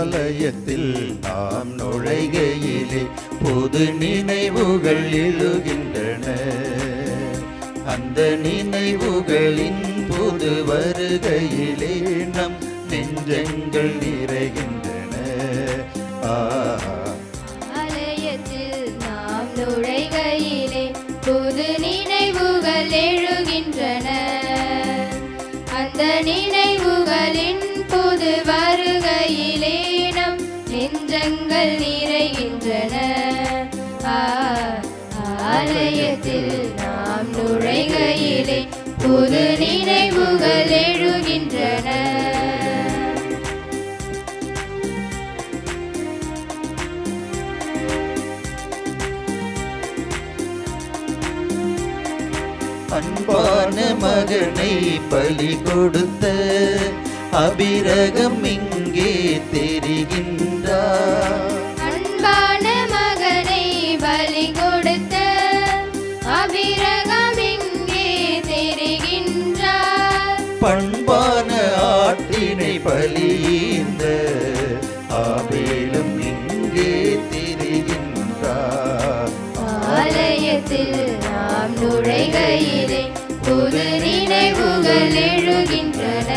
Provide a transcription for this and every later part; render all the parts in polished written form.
ஆலயத்தில் நாம் நுழைகையிலே புது நினைவுகள் எழுகின்றன. அந்த நினைவுகளின் புது வருகையிலே நம் நெஞ்சங்கள் நிறைகின்றன. ஆலயத்தில் நாம் நுழைகையிலே புது நினைவுகள் எழுகின்றன. அந்த நினைவுகளின் புது வருகையிலே நம் நெஞ்சங்கள் நிறைகின்றன. ஆலயத்தில் நாம் நுழைகையிலே புது நினைவுகள் எழுகின்றன. அன்பான மகனை பலி கொடுத்த அபிரகம் இங்கே தெரிகின்றார். அன்பான மகனை பலி கொடுத்த அபிரகம் இங்கே தெரிகின்றார். பண்பான ஆட்டினை பலிந்த ஆபேலும் இங்கே தெரிகின்றார். ஆலயத்தில் நாம் நுழைகையிலே புது நினைவுகள் எழுகின்றன.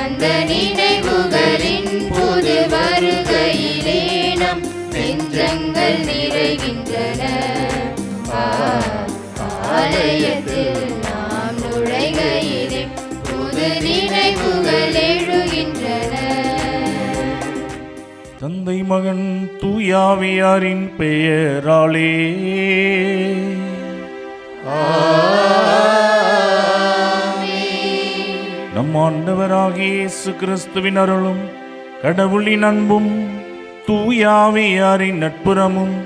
அந்த நினைவுகளின் புது வருகையிலே நம் நெஞ்சங்கள் நிறைகின்றன. ஆலயத்தில் நாம் நுழைகையிலே புது நினைவுகள் எழுகின்றன. தந்தை மகன் தூயாவியாரின் பெயராலே நம் ஆண்டவராகிய இயேசு கிறிஸ்துவின் அருளும் கடவுளின் அன்பும் தூயாவியாரின் நட்புறமும்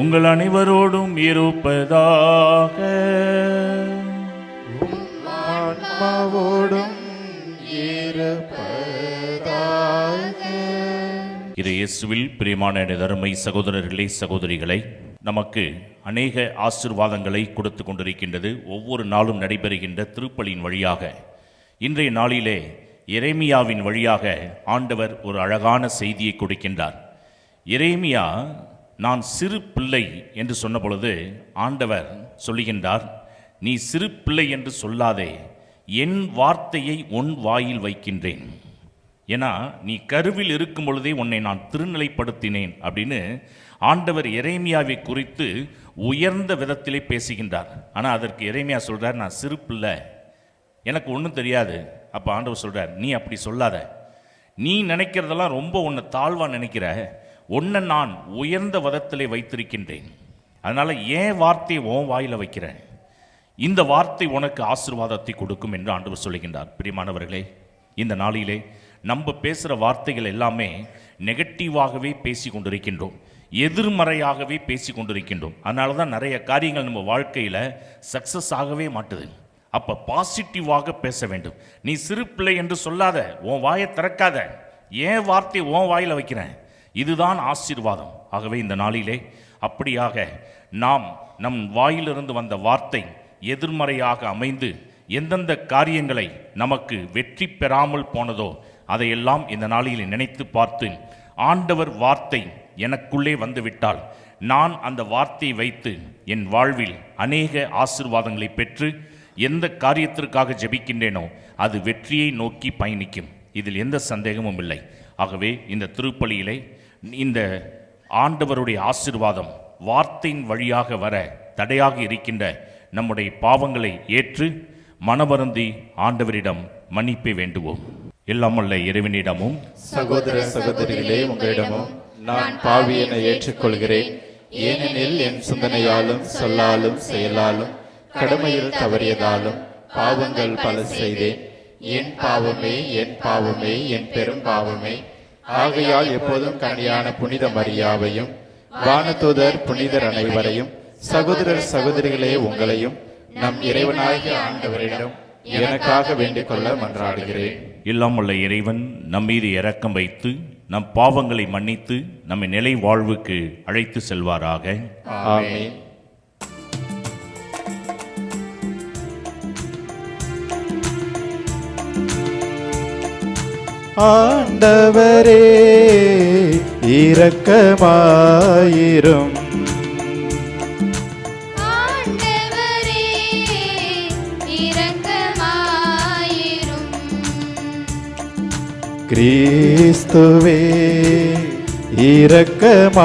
உங்கள் அனைவரோடும் இருப்பதாக. ஆன்மாவோடும் இது இயேசுவில் பிரியமான தருமை சகோதரர்களே சகோதரிகளை, நமக்கு அநேக ஆசீர்வாதங்களை கொடுத்து கொண்டிருக்கின்றது. ஒவ்வொரு நாளும் நடைபெறுகின்ற திருப்பலியின் வழியாக இன்றைய நாளிலே எரேமியாவின் வழியாக ஆண்டவர் ஒரு அழகான செய்தியை கொடுக்கின்றார். எரேமியா நான் சிறு பிள்ளை என்று சொன்ன பொழுது ஆண்டவர் சொல்லுகின்றார், நீ சிறு பிள்ளை என்று சொல்லாதே, என் வார்த்தையை உன் வாயில் வைக்கின்றேன். ஏன்னா நீ கருவில் இருக்கும் பொழுதே உன்னை நான் திருநிலைப்படுத்தினேன் அப்படின்னு ஆண்டவர் எரேமியாவை குறித்து உயர்ந்த விதத்திலே பேசுகின்றார். ஆனால் அதற்கு எரேமியா சொல்கிறார், நான் சிறு பிள்ளை, எனக்கு ஒன்றும் தெரியாது. அப்போ ஆண்டவர் சொல்கிறார், நீ அப்படி சொல்லாத, நீ நினைக்கிறதெல்லாம் ரொம்ப உன்னை தாழ்வாக நினைக்கிற, உன்னை நான் உயர்ந்த விதத்திலே வைத்திருக்கின்றேன். அதனால் ஏன் வார்த்தையை உன் வாயில் வைக்கிறேன், இந்த வார்த்தை உனக்கு ஆசீர்வாதத்தை கொடுக்கும் என்று ஆண்டவர் சொல்லுகின்றார். பிரியமானவர்களே, இந்த நாளிலே நம்ம பேசுகிற வார்த்தைகள் எல்லாமே நெகட்டிவாகவே பேசி கொண்டிருக்கின்றோம், எதிர்மறையாகவே பேசி கொண்டிருக்கின்றோம். அதனால தான் நிறைய காரியங்கள் நம்ம வாழ்க்கையில் சக்ஸஸ் ஆகவே மாட்டுது. அப்போ பாசிட்டிவாக பேச வேண்டும். நீ சிறு பிள்ளை என்று சொல்லாத, உன் வாயை திறக்காத, ஏன் வார்த்தை உன் வாயில் வைக்கிறேன், இதுதான் ஆசீர்வாதம். ஆகவே இந்த நாளிலே அப்படியாக நாம் நம் வாயிலிருந்து வந்த வார்த்தை எதிர்மறையாக அமைந்து எந்தெந்த காரியங்களை நமக்கு வெற்றி பெறாமல் போனதோ அதையெல்லாம் இந்த நாளில் நினைத்து பார்த்து, ஆண்டவர் வார்த்தை எனக்குள்ளே வந்துவிட்டால் நான் அந்த வார்த்தையை வைத்து என் வாழ்வில் அநேக ஆசீர்வாதங்களை பெற்று எந்த காரியத்திற்காக ஜெபிக்கின்றேனோ அது வெற்றியை நோக்கி பயணிக்கும். இதில் எந்த சந்தேகமும் இல்லை. ஆகவே இந்த திருப்பலியிலே இந்த ஆண்டவருடைய ஆசீர்வாதம் வார்த்தையின் வழியாக வர தடையாக இருக்கின்ற நம்முடைய பாவங்களை ஏற்று மனவருந்தி ஆண்டவரிடம் மன்னிப்பை வேண்டுவோம். எல்லாமல்ல இறைவனிடமும் சகோதர சகோதரிகளே உங்களிடமும் நான் பாவி என ஏற்றுக்கொள்கிறேன். ஏனெனில் என் சிந்தனையாலும் சொல்லாலும் செயலாலும் கடமையில் தவறியதாலும் பாவங்கள் பல செய்தேன். என் பாவமே என் பாவமே என் பெரும் பாவமே. ஆகையால் எப்போதும் கன்னியான புனித மரியாவையும் வானதூதர் புனிதர் அனைவரையும் சகோதரர் சகோதரிகளே உங்களையும் நம் இறைவனாகிய ஆண்டவரிடம் எனக்காக வேண்டிக் கொள்ள மன்றாடுகிறேன். இல்லாமல்ல இறைவன் நம் மீது இரக்கம் வைத்து நம் பாவங்களை மன்னித்து நம்மை நிலை வாழ்வுக்கு அழைத்து செல்வாராக. ஆமென். ஆண்டவரே இரக்கமாயிரும். ஆண்டவரே இரக்கமாயிரும். கிறிஸ்துவே இரக்கமாயிரும்.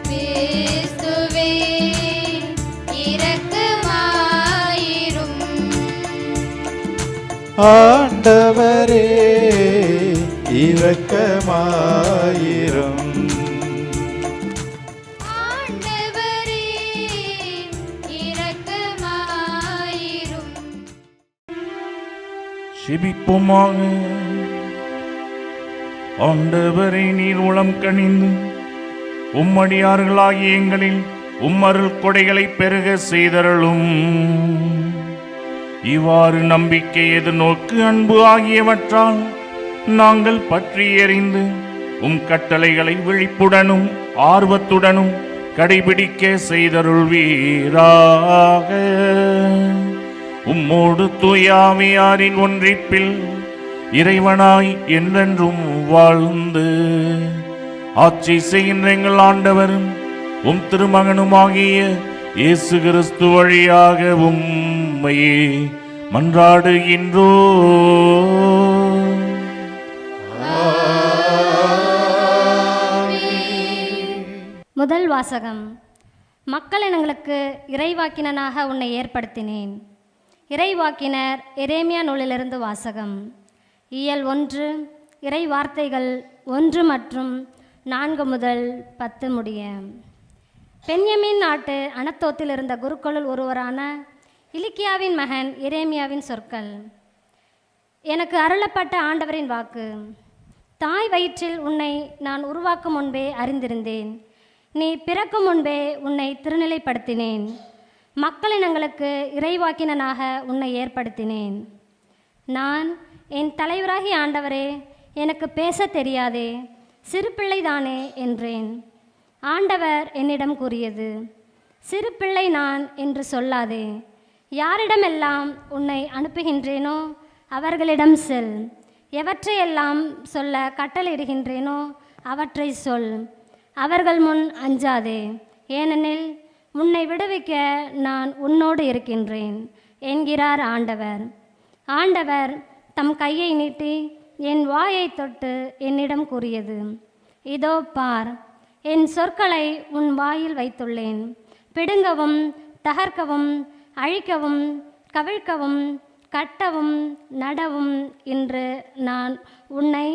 கிறிஸ்துவே இரக்கமாயிரும். ஆண்டவரே இரக்கமாயிரும். ஆண்டவரே இரக்கமாயிரும். செபிப்போமாக. ஆண்டவரே, நீர் உளம் கனிந்து உம்மடியார்களாகிய எங்களில் உம்மருள் கொடைகளை பெருக செய்தருளும். இவ்வாறு நம்பிக்கை, எதிர்நோக்கு, அன்பு ஆகியவற்றால் நாங்கள் பற்றி எறிந்து உம் கட்டளைகளை விழிப்புடனும் ஆர்வத்துடனும் கடைபிடிக்க செய்தருள்வீராக. உம்மோடு தூயாவியாரின் ஒன்றிப்பில் இறைவனாய் என்றென்றும் வாழ்ந்து ஆட்சி செய்கின்ற எங்கள் ஆண்டவரும் உம் திருமகனுமாகிய இயேசு கிறிஸ்து வழியாக உம்மையே மன்றாடுகின்றோ. முதல் வாசகம். மக்கள் இனங்களுக்கு இறைவாக்கினனாக உன்னை ஏற்படுத்தினேன். இறைவாக்கினர் எரேமியா நூலிலிருந்து வாசகம். இயல் 1, இறை வார்த்தைகள் 1 மற்றும் 4 முதல் 10 முடிய. பென்யமீன் நாட்டு அனத்தோத்தில் இருந்த குருக்களுள் ஒருவரான இலிக்கியாவின் மகன் எரேமியாவின் சொற்கள். எனக்கு அருளப்பட்ட ஆண்டவரின் வாக்கு. தாய் வயிற்றில் உன்னை நான் உருவாக்கும் முன்பே அறிந்திருந்தேன். நீ பிறக்கும் முன்பே உன்னை திருநிலைப்படுத்தினேன். மக்களினங்களுக்கு இறைவாக்கினனாக உன்னை ஏற்படுத்தினேன். நான் என் தலைவராகிய ஆண்டவரே, எனக்கு பேச தெரியாதே, சிறு பிள்ளைதானே என்றேன். ஆண்டவர் என்னிடம் கூறியது, சிறு பிள்ளை நான் என்று சொல்லாதே. யாரிடமெல்லாம் உன்னை அனுப்புகின்றேனோ அவர்களிடம் செல். எவற்றையெல்லாம் சொல்ல கட்டளையிடுகின்றேனோ அவற்றை சொல். அவர்கள் முன் அஞ்சாதே, ஏனெனில் உன்னை விடுவிக்க நான் உன்னோடு இருக்கின்றேன் என்கிறார் ஆண்டவர். ஆண்டவர் தம் கையை நீட்டி என் வாயை தொட்டு என்னிடம் கூறியது, இதோ பார், என் சொற்களை உன் வாயில் வைத்துள்ளேன். பிடுங்கவும், தகர்க்கவும், அழிக்கவும், கவிழ்க்கவும், கட்டவும், நடவும் இன்று நான் உன்னை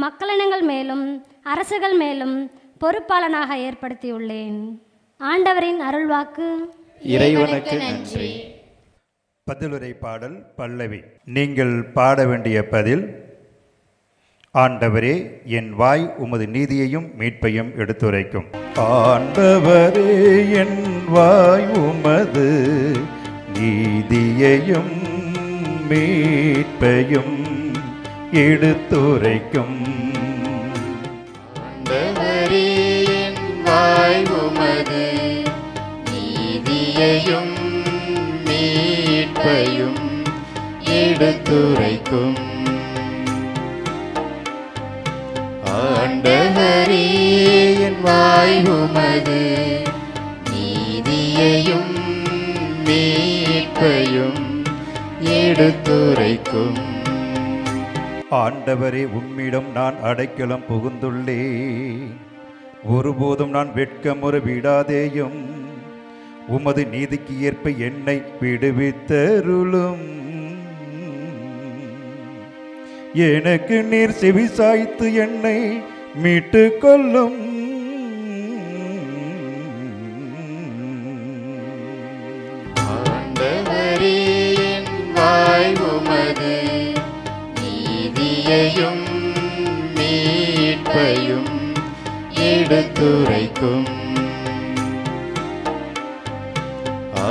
மக்களினங்கள் மேலும் அரசுகள் மேலும் பொறுப்பாளனாக ஏற்படுத்தியுள்ளேன். ஆண்டவரின் அருள்வாக்கு. இறைவனுக்கு நன்றி. பதிலுரை பாடல் பல்லவி. நீங்கள் பாட வேண்டிய பதில், ஆண்டவரே என் வாய் உமது நீதியையும் மீட்பையும் எடுத்துரைக்கும். ஆண்டவரே என் வாய் உமது நீதியையும் மீட்பையும் எடுத்துரைக்கும். ஆண்டவரே என் வாய் உமது நீதியையும் மீட்பையும் எடுத்துரைக்கும். ஆண்டவரே என் வாய் உமது நீதியையும் மீட்பையும் எடுத்துரைக்கும். ஆண்டவரே உம்மிடம் நான் அடைக்கலம் புகுந்துள்ளேன். ஒருபோதும் நான் வெட்கமுற விடாதேயும். உமது நீதிக்கு ஏற்ப என்னை விடுவித்தருளும். எனக்கு நீர் செவி சாய்த்து என்னை மீட்டு கொள்ளும். ஆண்டவரே என் வாய் உமது நீதியையும் மீட்பையும் எடுத்துரைக்கும்.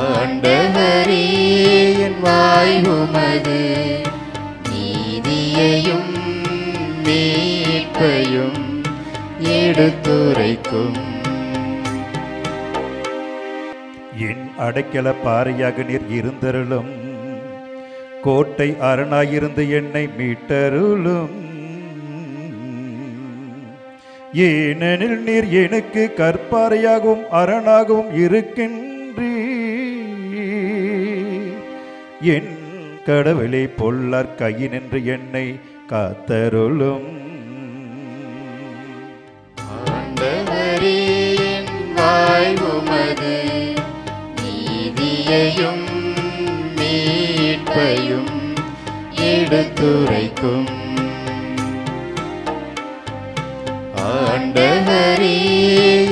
ஆண்டவரே என் வாய் உமது நீதியையும் மீட்பையும் எடுத்துரைக்கும். என் அடைக்கல பாறையாக நீர் இருந்தருளும். கோட்டை அரணாயிருந்து என்னை மீட்டருளும். ஏனெனில் நீர் எனக்கு கற்பாறையாகவும் அரணாகவும் இருக்கின்றீர். என் கடவுளே, பொல்லார் கையினின்று என்னை காத்தருளும். ஆண்டவரே, என் வாய் உமது நீதியையும் மீட்பையும் எடுத்துரைக்கும். ஆண்டவரே,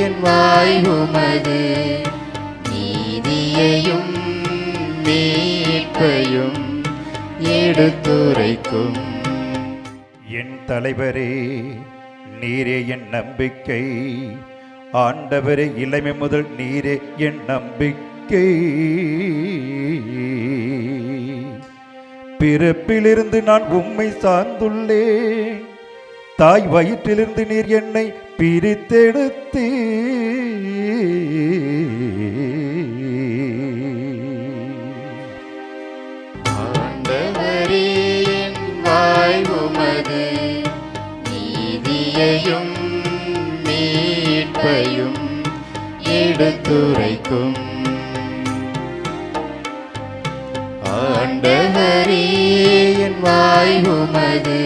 என் வாய் உமது நீதியையும் மீட்பையும் எடுத்துரைக்கும். என் தலைவரே, நீரே என் நம்பிக்கை. ஆண்டவரே, இளமை முதல் நீரே என் நம்பிக்கை. பிறப்பிலிருந்து நான் உம்மை சார்ந்துள்ளேன். தாய் வயிற்றிலிருந்து நீர் என்னை பிரித்தெடுத்து. ஆண்டவரே, என் வாய் உமது நீதியையும் மீட்பையும் எடுத்துரைக்கும். ஆண்டவரே, என் வாய் உமது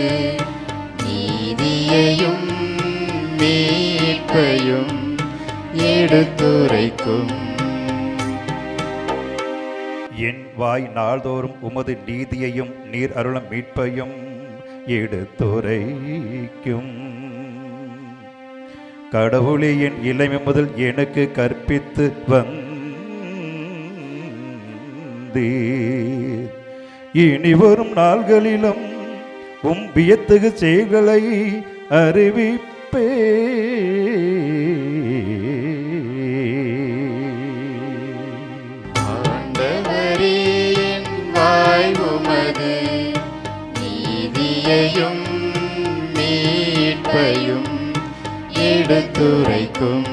நீதியையும் மீட்பையும் எடுத்துரைக்கும். என் வாய் நாள்தோறும் உமது நீதியையும் நீர் அருளும் மீட்பையும் எடுத்துரைக்கும். கடவுளே, என் இளமை முதல் எனக்கு கற்பித்து வந்தீர். இனி வரும் நாள்களிலும் உம் வியத்தகு செயல்களை அறிவிப்பே. ஆண்டவரே, என் வாய் உமது நீதியையும் மீட்பையும் எடுத்துரைக்கும்.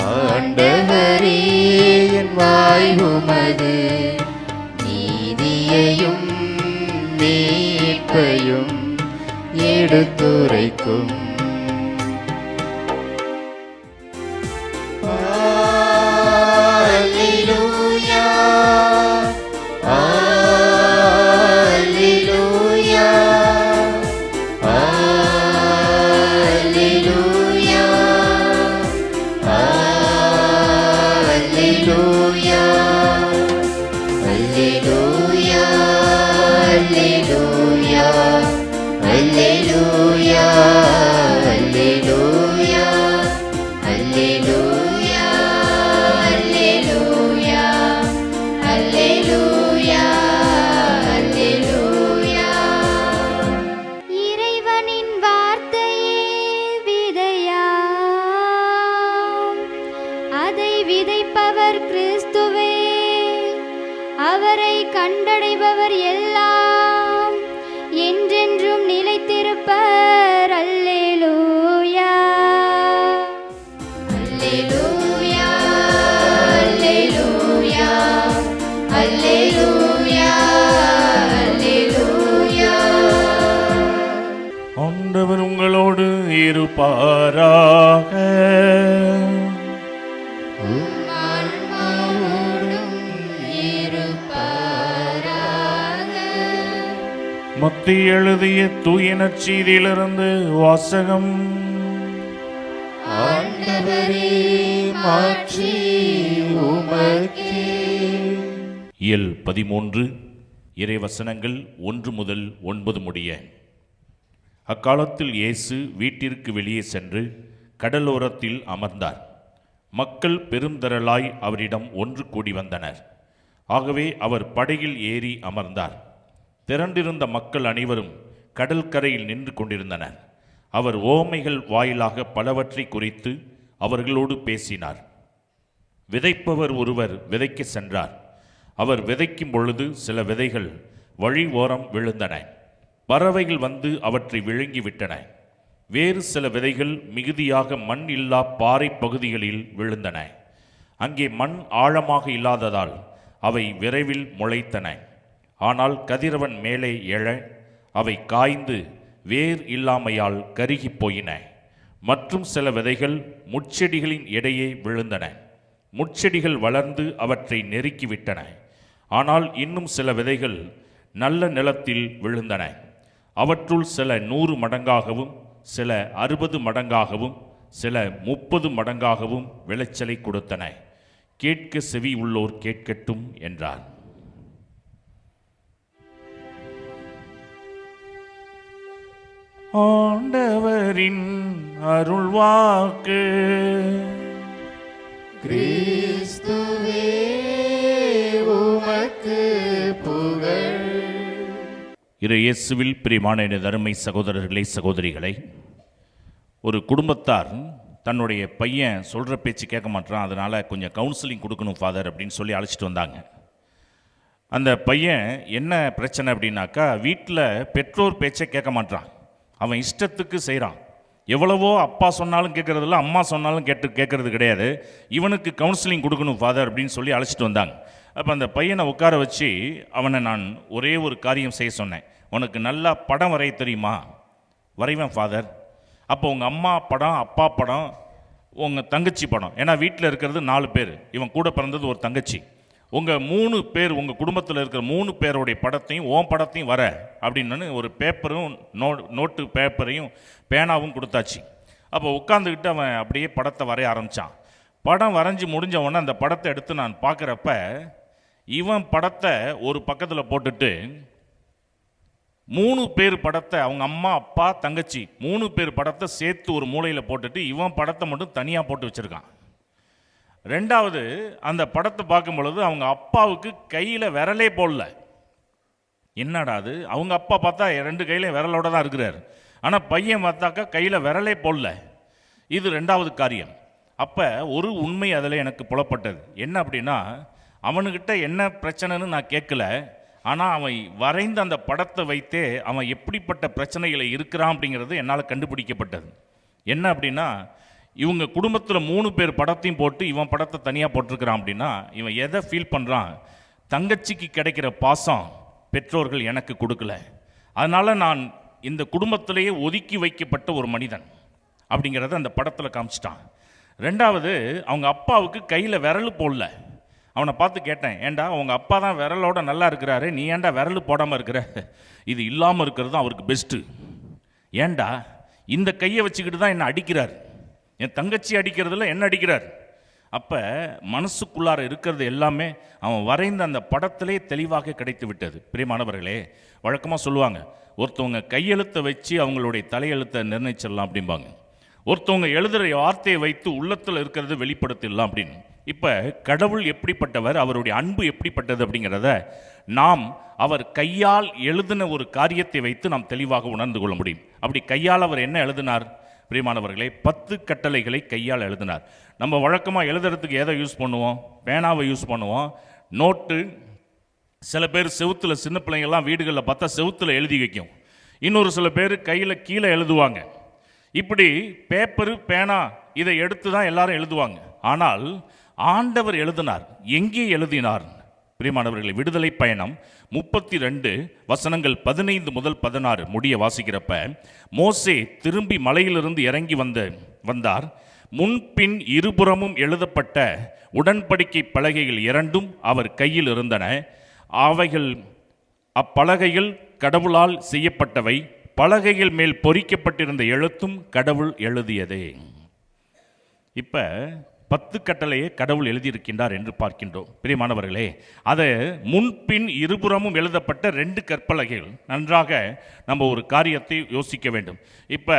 ஆண்டவரே, என் வாய் உமது நீதியையும் மீட்பையும் எடுத்துரைக்கும். Alleluia, Alleluia, Alleluia, Alleluia, Alleluia, Alleluia, Alleluia, Alleluia, Alleluia, அல்லேலூயா, அல்லேலூயா. இறைவனின் வார்த்தையே விதையாம். அதை விதைப்பவர் கிறிஸ்துவே. அவரை கண்டடைபவர் எல்லாம் என்றென்றும் நிலைத்திருப்பர். அல்லேலூயா, அல்லேலூயா, அல்லேலூயா, அல்லேலூயா, அல்லேலூயா. ஆண்டவர் உங்களோடு இருப்பாராக. ஆன்மாவோடும் இருப்பாராக. மத்திய எழுதிய தூய நற்செய்தியிலிருந்து வாசகம். ஆண்டவரே, மாற்றி உமக்கே. இயல் 13 இறைவசனங்கள் 1 முதல் 9 முடிய. அக்காலத்தில் இயேசு வீட்டிற்கு வெளியே சென்று கடலோரத்தில் அமர்ந்தார். மக்கள் பெருந்திரளாய் அவரிடம் ஒன்று கூடி வந்தனர். ஆகவே அவர் படகில் ஏறி அமர்ந்தார். திரண்டிருந்த மக்கள் அனைவரும் கடற்கரையில் நின்று கொண்டிருந்தனர். அவர் உவமைகள் வாயிலாக பலவற்றை குறித்து அவர்களோடு பேசினார். விதைப்பவர் ஒருவர் விதைக்க சென்றார். அவர் விதைக்கும் பொழுது சில விதைகள் வழி ஓரம் விழுந்தன. பறவைகள் வந்து அவற்றை விழுங்கிவிட்டன. வேறு சில விதைகள் மிகுதியாக மண் இல்லா பாறை பகுதிகளில் விழுந்தன. அங்கே மண் ஆழமாக இல்லாததால் அவை விரைவில் முளைத்தன. ஆனால் கதிரவன் மேலே எழ அவை காய்ந்து வேர் இல்லாமையால் கருகிப் போயின. மற்றும் சில விதைகள் முட்செடிகளின் இடையே விழுந்தன. முட்செடிகள் வளர்ந்து அவற்றை நெருக்கிவிட்டன. ஆனால் இன்னும் சில விதைகள் நல்ல நிலத்தில் விழுந்தன. அவற்றுள் சில 100 மடங்காகவும் சில 60 மடங்காகவும் சில 30 மடங்காகவும் விளைச்சலை கொடுத்தன. கேட்க செவி உள்ளோர் கேட்கட்டும் என்றார். ஆண்டவரின் அருள்வாக்கு. கிறிஸ்துவே உமக்கு புகழ். இரு இயேசுவில் பிரியமான எனது அருமை சகோதரர்களே, சகோதரிகளை, ஒரு குடும்பத்தார் தன்னுடைய பையன் சொல்கிற பேச்சு கேட்க மாட்டான், அதனால் கொஞ்சம் கவுன்சிலிங் கொடுக்கணும் ஃபாதர் அப்படின்னு சொல்லி அழைச்சிட்டு வந்தாங்க. அந்த பையன் என்ன பிரச்சனை அப்படின்னாக்கா, வீட்டில் பெற்றோர் பேச்சை கேட்க மாட்டான், அவன் இஷ்டத்துக்கு செய்கிறான். எவ்வளவோ அப்பா சொன்னாலும் கேட்குறதில்ல, அம்மா சொன்னாலும் கேட்குறது கிடையாது. இவனுக்கு கவுன்சிலிங் கொடுக்கணும் ஃபாதர் அப்படின்னு சொல்லி அழைச்சிட்டு வந்தாங்க. அப்போ அந்த பையனை உட்கார வச்சு அவனை நான் ஒரே ஒரு காரியம் செய்ய சொன்னேன். உனக்கு நல்லா படம் வரைய தெரியுமா? வரைவேன் ஃபாதர். அப்போ உங்கள் அம்மா படம், அப்பா படம், உங்கள் தங்கச்சி படம், ஏன்னா வீட்டில் இருக்கிறது 4 பேர், இவன் கூட பிறந்தது ஒரு தங்கச்சி. உங்கள் 3 பேர், உங்கள் குடும்பத்தில் இருக்கிற 3 பேருடைய படத்தையும் உன் படத்தையும் வர அப்படின்னு ஒரு பேப்பரும் நோட்டு பேப்பரையும் பேனாவும் கொடுத்தாச்சு. அப்போ உட்காந்துக்கிட்டு அவன் அப்படியே படத்தை வரைய ஆரம்பித்தான். படம் வரைஞ்சி முடிஞ்ச உடனே அந்த படத்தை எடுத்து நான் பார்க்குறப்ப, இவன் படத்தை ஒரு பக்கத்தில் போட்டுட்டு 3 பேர் படத்தை, அவங்க அம்மா அப்பா தங்கச்சி 3 பேர் படத்தை சேர்த்து ஒரு மூலையில் போட்டுட்டு இவன் படத்தை மட்டும் தனியாக போட்டு வச்சுருக்கான். ரெண்டாவது, அந்த படத்தை பார்க்கும் பொழுது அவங்க அப்பாவுக்கு கையில் விரலே போடல. என்னடா அது, அவங்க அப்பா பார்த்தா 2 கையிலையும் விரலோட தான் இருக்கிறார், ஆனால் பையன் பார்த்தாக்கா கையில் விரலே போடல. இது 2வது காரியம். அப்போ ஒரு உண்மை அதில் எனக்கு புலப்பட்டது. என்ன அப்படின்னா, அவனுக்கிட்ட என்ன பிரச்சனைன்னு நான் கேட்கல, ஆனால் அவன் வரைந்த அந்த படத்தை வைத்தே அவன் எப்படிப்பட்ட பிரச்சனைகளை இருக்கிறான் அப்படிங்கிறது என்னால் கண்டுபிடிக்கப்பட்டது. என்ன அப்படின்னா, இவங்க குடும்பத்தில் 3 பேர் படத்தையும் போட்டு இவன் படத்தை தனியாக போட்டிருக்கிறான். அப்படின்னா இவன் எதை ஃபீல் பண்ணுறான்? தங்கச்சிக்கு கிடைக்கிற பாசம் பெற்றோர்கள் எனக்கு கொடுக்கல, அதனால் நான் இந்த குடும்பத்திலேயே ஒதுக்கி வைக்கப்பட்ட ஒரு மனிதன் அப்படிங்கிறத அந்த படத்தில் காமிச்சிட்டான். ரெண்டாவது, அவங்க அப்பாவுக்கு கையில் விரல் போடல. அவனை பார்த்து கேட்டேன், ஏண்டா உங்கள் அப்பா தான் விரலோட நல்லா இருக்கிறாரு, நீ ஏண்டா விரல் போடாமல் இருக்கிற? இது இல்லாமல் இருக்கிறது தான் அவருக்கு பெஸ்ட்டு. ஏண்டா இந்த கையை வச்சுக்கிட்டு தான் என்னை அடிக்கிறார், என் தங்கச்சி அடிக்கிறதுல என்ன அடிக்கிறார். அப்போ மனசுக்குள்ளார இருக்கிறது எல்லாமே அவன் வரைந்த அந்த படத்திலே தெளிவாக கிடைத்து விட்டது. பிரியமானவர்களே, வழக்கமாக சொல்லுவாங்க, ஒருத்தவங்க கையெழுத்தை வச்சு அவங்களுடைய தலையெழுத்தை நிர்ணயிச்சிடலாம் அப்படிம்பாங்க. ஒருத்தவங்க எழுதுகிற வார்த்தையை வைத்து உள்ளத்தில் இருக்கிறது வெளிப்படுத்திடலாம் அப்படின்னு. இப்போ கடவுள் எப்படிப்பட்டவர், அவருடைய அன்பு எப்படிப்பட்டது அப்படிங்கிறத நாம் அவர் கையால் எழுதின ஒரு காரியத்தை வைத்து நாம் தெளிவாக உணர்ந்து கொள்ள முடியும். அப்படி கையால் அவர் என்ன எழுதினார்? பிரியமானவர்களே, 10 கட்டளைகளை கையால் எழுதினார். நம்ம வழக்கமாக எழுதுறதுக்கு எதை யூஸ் பண்ணுவோம்? பேனாவை யூஸ் பண்ணுவோம், நோட்டு. சில பேர் செவுத்தில், சின்ன பிள்ளைங்கள்லாம் வீடுகளில் பார்த்தா செவுத்தில் எழுதி வைக்கும். இன்னொரு சில பேர் கையில் கீழே எழுதுவாங்க. இப்படி பேப்பரு, பேனா இதை எடுத்து தான் எல்லாரும் எழுதுவாங்க. ஆனால் ஆண்டவர் எழுதினார். எங்கே எழுதினார்? பிரியமானவர்களே, விடுதலை பயணம் 32 வசனங்கள் 15 முதல் 16 முடிய வாசிக்கிறப்ப, மோசே திரும்பி மலையிலிருந்து இறங்கி வந்தார். முன்பின் இருபுறமும் எழுதப்பட்ட உடன்படிக்கை பலகைகள் 2ம் அவர் கையில் இருந்தன. அவைகள், அப்பலகைகள் கடவுளால் செய்யப்பட்டவை. பலகைகள் மேல் பொறிக்கப்பட்டிருந்த எழுத்தும் கடவுள் எழுதியதே. இப்போ 10 கட்டளையை கடவுள் எழுதியிருக்கின்றார் என்று பார்க்கின்றோம். பிரியமானவர்களே, அதை முன்பின் இருபுறமும் எழுதப்பட்ட 2 கற்பலகைகள். நன்றாக நம்ம ஒரு காரியத்தை யோசிக்க வேண்டும். இப்போ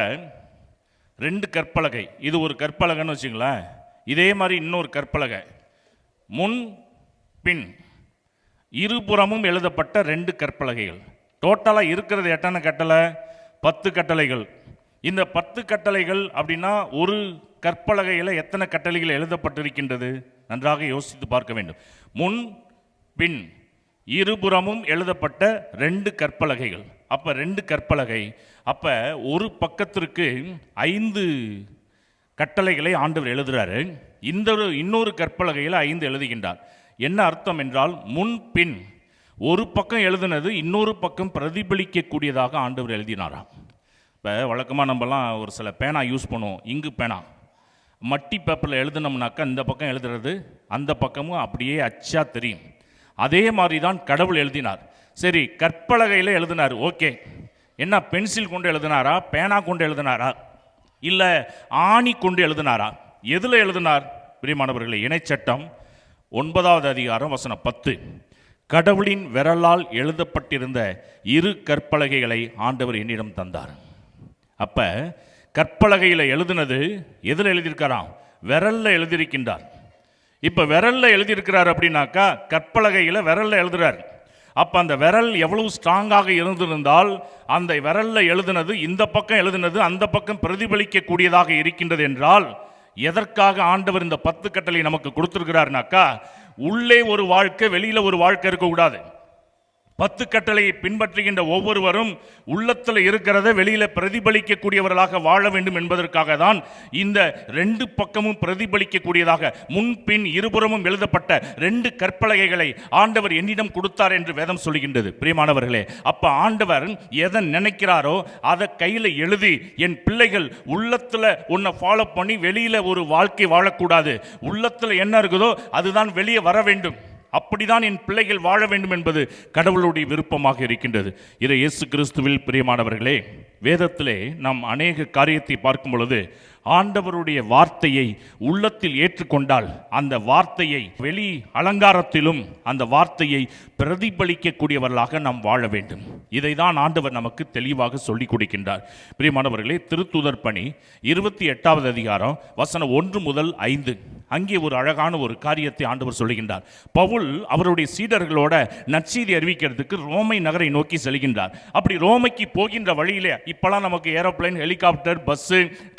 2 கற்பலகை, இது ஒரு கற்பலகைன்னு வச்சுங்களேன். இதே மாதிரி இன்னொரு கற்பலகை, முன் பின் இருபுறமும் எழுதப்பட்ட 2 கற்பலகைகள். டோட்டலாக இருக்கிறது எத்தனை கட்டளை? 10 கட்டளைகள். இந்த 10 கட்டளைகள் அப்படின்னா ஒரு கற்பலகையில் எத்தனை கட்டளைகள் எழுதப்பட்டிருக்கின்றது? நன்றாக யோசித்து பார்க்க வேண்டும். முன் பின் இருபுறமும் எழுதப்பட்ட 2 கற்பலகைகள். அப்போ 2 கற்பலகை. அப்போ ஒரு பக்கத்திற்கு 5 கட்டளைகளை ஆண்டவர் எழுதுகிறாரு. இன்னொரு கற்பலகையில் 5 எழுதுகின்றார். என்ன அர்த்தம் என்றால் முன் பின் ஒரு பக்கம் எழுதுனது இன்னொரு பக்கம் பிரதிபலிக்கக்கூடியதாக ஆண்டவர் எழுதினாராம். இப்போ வழக்கமாக நம்மலாம் ஒரு சில பேனா யூஸ் பண்ணுவோம், இங்கு பேனா. மட்டி பேப்பரில் எழுதுனோம்னாக்கா இந்த பக்கம் எழுதுறது அந்த பக்கமும் அப்படியே அச்சா தெரியும். அதே மாதிரி தான் கடவுள் எழுதினார். சரி, கற்பலகையில் எழுதினார், ஓகே. என்ன பென்சில் கொண்டு எழுதினாரா, பேனா கொண்டு எழுதினாரா, இல்லை ஆணி கொண்டு எழுதினாரா? எதில் எழுதினார்? பிரியமானவர்களே, இணைச்சட்டம் 9வது அதிகாரம் வசனம் 10. கடவுளின் விரலால் எழுதப்பட்டிருந்த 2 கற்பலகைகளை ஆண்டவர் என்னிடம் தந்தார். அப்ப கற்பலகையில் எழுதினது எதில் எழுதியிருக்காராம்? விரல்ல எழுதியிருக்கின்றார். இப்ப விரல்ல எழுதியிருக்கிறார் அப்படின்னாக்கா கற்பலகையில் விரல்ல எழுதுறார். அப்ப அந்த விரல் எவ்வளவு ஸ்ட்ராங்காக இருந்திருந்தால் அந்த விரல்ல எழுதினது இந்த பக்கம் எழுதினது அந்த பக்கம் பிரதிபலிக்க கூடியதாக இருக்கின்றது என்றால் எதற்காக ஆண்டவர் இந்த 10 கட்டளை நமக்கு கொடுத்திருக்கிறார்னாக்கா உள்ளே ஒரு வாழ்க்கை, வெளியில ஒரு வாழ்க்கை இருக்கக்கூடாது. 10 கட்டளையை பின்பற்றுகின்ற ஒவ்வொருவரும் உள்ளத்தில் இருக்கிறத வெளியில பிரதிபலிக்கக்கூடியவர்களாக வாழ வேண்டும் என்பதற்காக தான் இந்த 2 பக்கமும் பிரதிபலிக்கக்கூடியதாக முன்பின் இருபுறமும் எழுதப்பட்ட 2 கற்பலகைகளை ஆண்டவர் என்னிடம் கொடுத்தார் என்று வேதம் சொல்லுகின்றது. பிரியமானவர்களே, அப்ப ஆண்டவர் எதை நினைக்கிறாரோ அதை கையில எழுதி என் பிள்ளைகள் உள்ளத்துல உன்னை ஃபாலோ பண்ணி வெளியில ஒரு வாழ்க்கை வாழக்கூடாது. உள்ளத்துல என்ன இருக்குதோ அதுதான் வெளியே வர வேண்டும். அப்படிதான் என் பிள்ளைகள் வாழ வேண்டும் என்பது கடவுளுடைய விருப்பமாக இருக்கின்றது. இதை இயேசு கிறிஸ்துவில் பிரியமானவர்களே, வேதத்திலே நாம் அநேக காரியத்தை பார்க்கும் பொழுது ஆண்டவருடைய வார்த்தையை உள்ளத்தில் ஏற்றுக்கொண்டால் அந்த வார்த்தையை வெளி அலங்காரத்திலும் அந்த வார்த்தையை பிரதிபலிக்கக்கூடியவர்களாக நாம் வாழ வேண்டும். இதை தான் ஆண்டவர் நமக்கு தெளிவாக சொல்லிக் கொடுக்கின்றார். பிரியமானவர்களே, திருத்தூதர் பணி 28வது அதிகாரம் வசனம் 1 முதல் 5. அங்கே ஒரு அழகான ஒரு காரியத்தை ஆண்டவர் சொல்லுகின்றார். பவுல் அவருடைய சீடர்களோட நற்செய்தி அறிவிக்கிறதுக்கு ரோமை நகரை நோக்கி செல்கின்றார். அப்படி ரோமைக்கு போகின்ற வழியிலே இப்பெல்லாம் நமக்கு ஏரோப்ளேன், ஹெலிகாப்டர், பஸ்,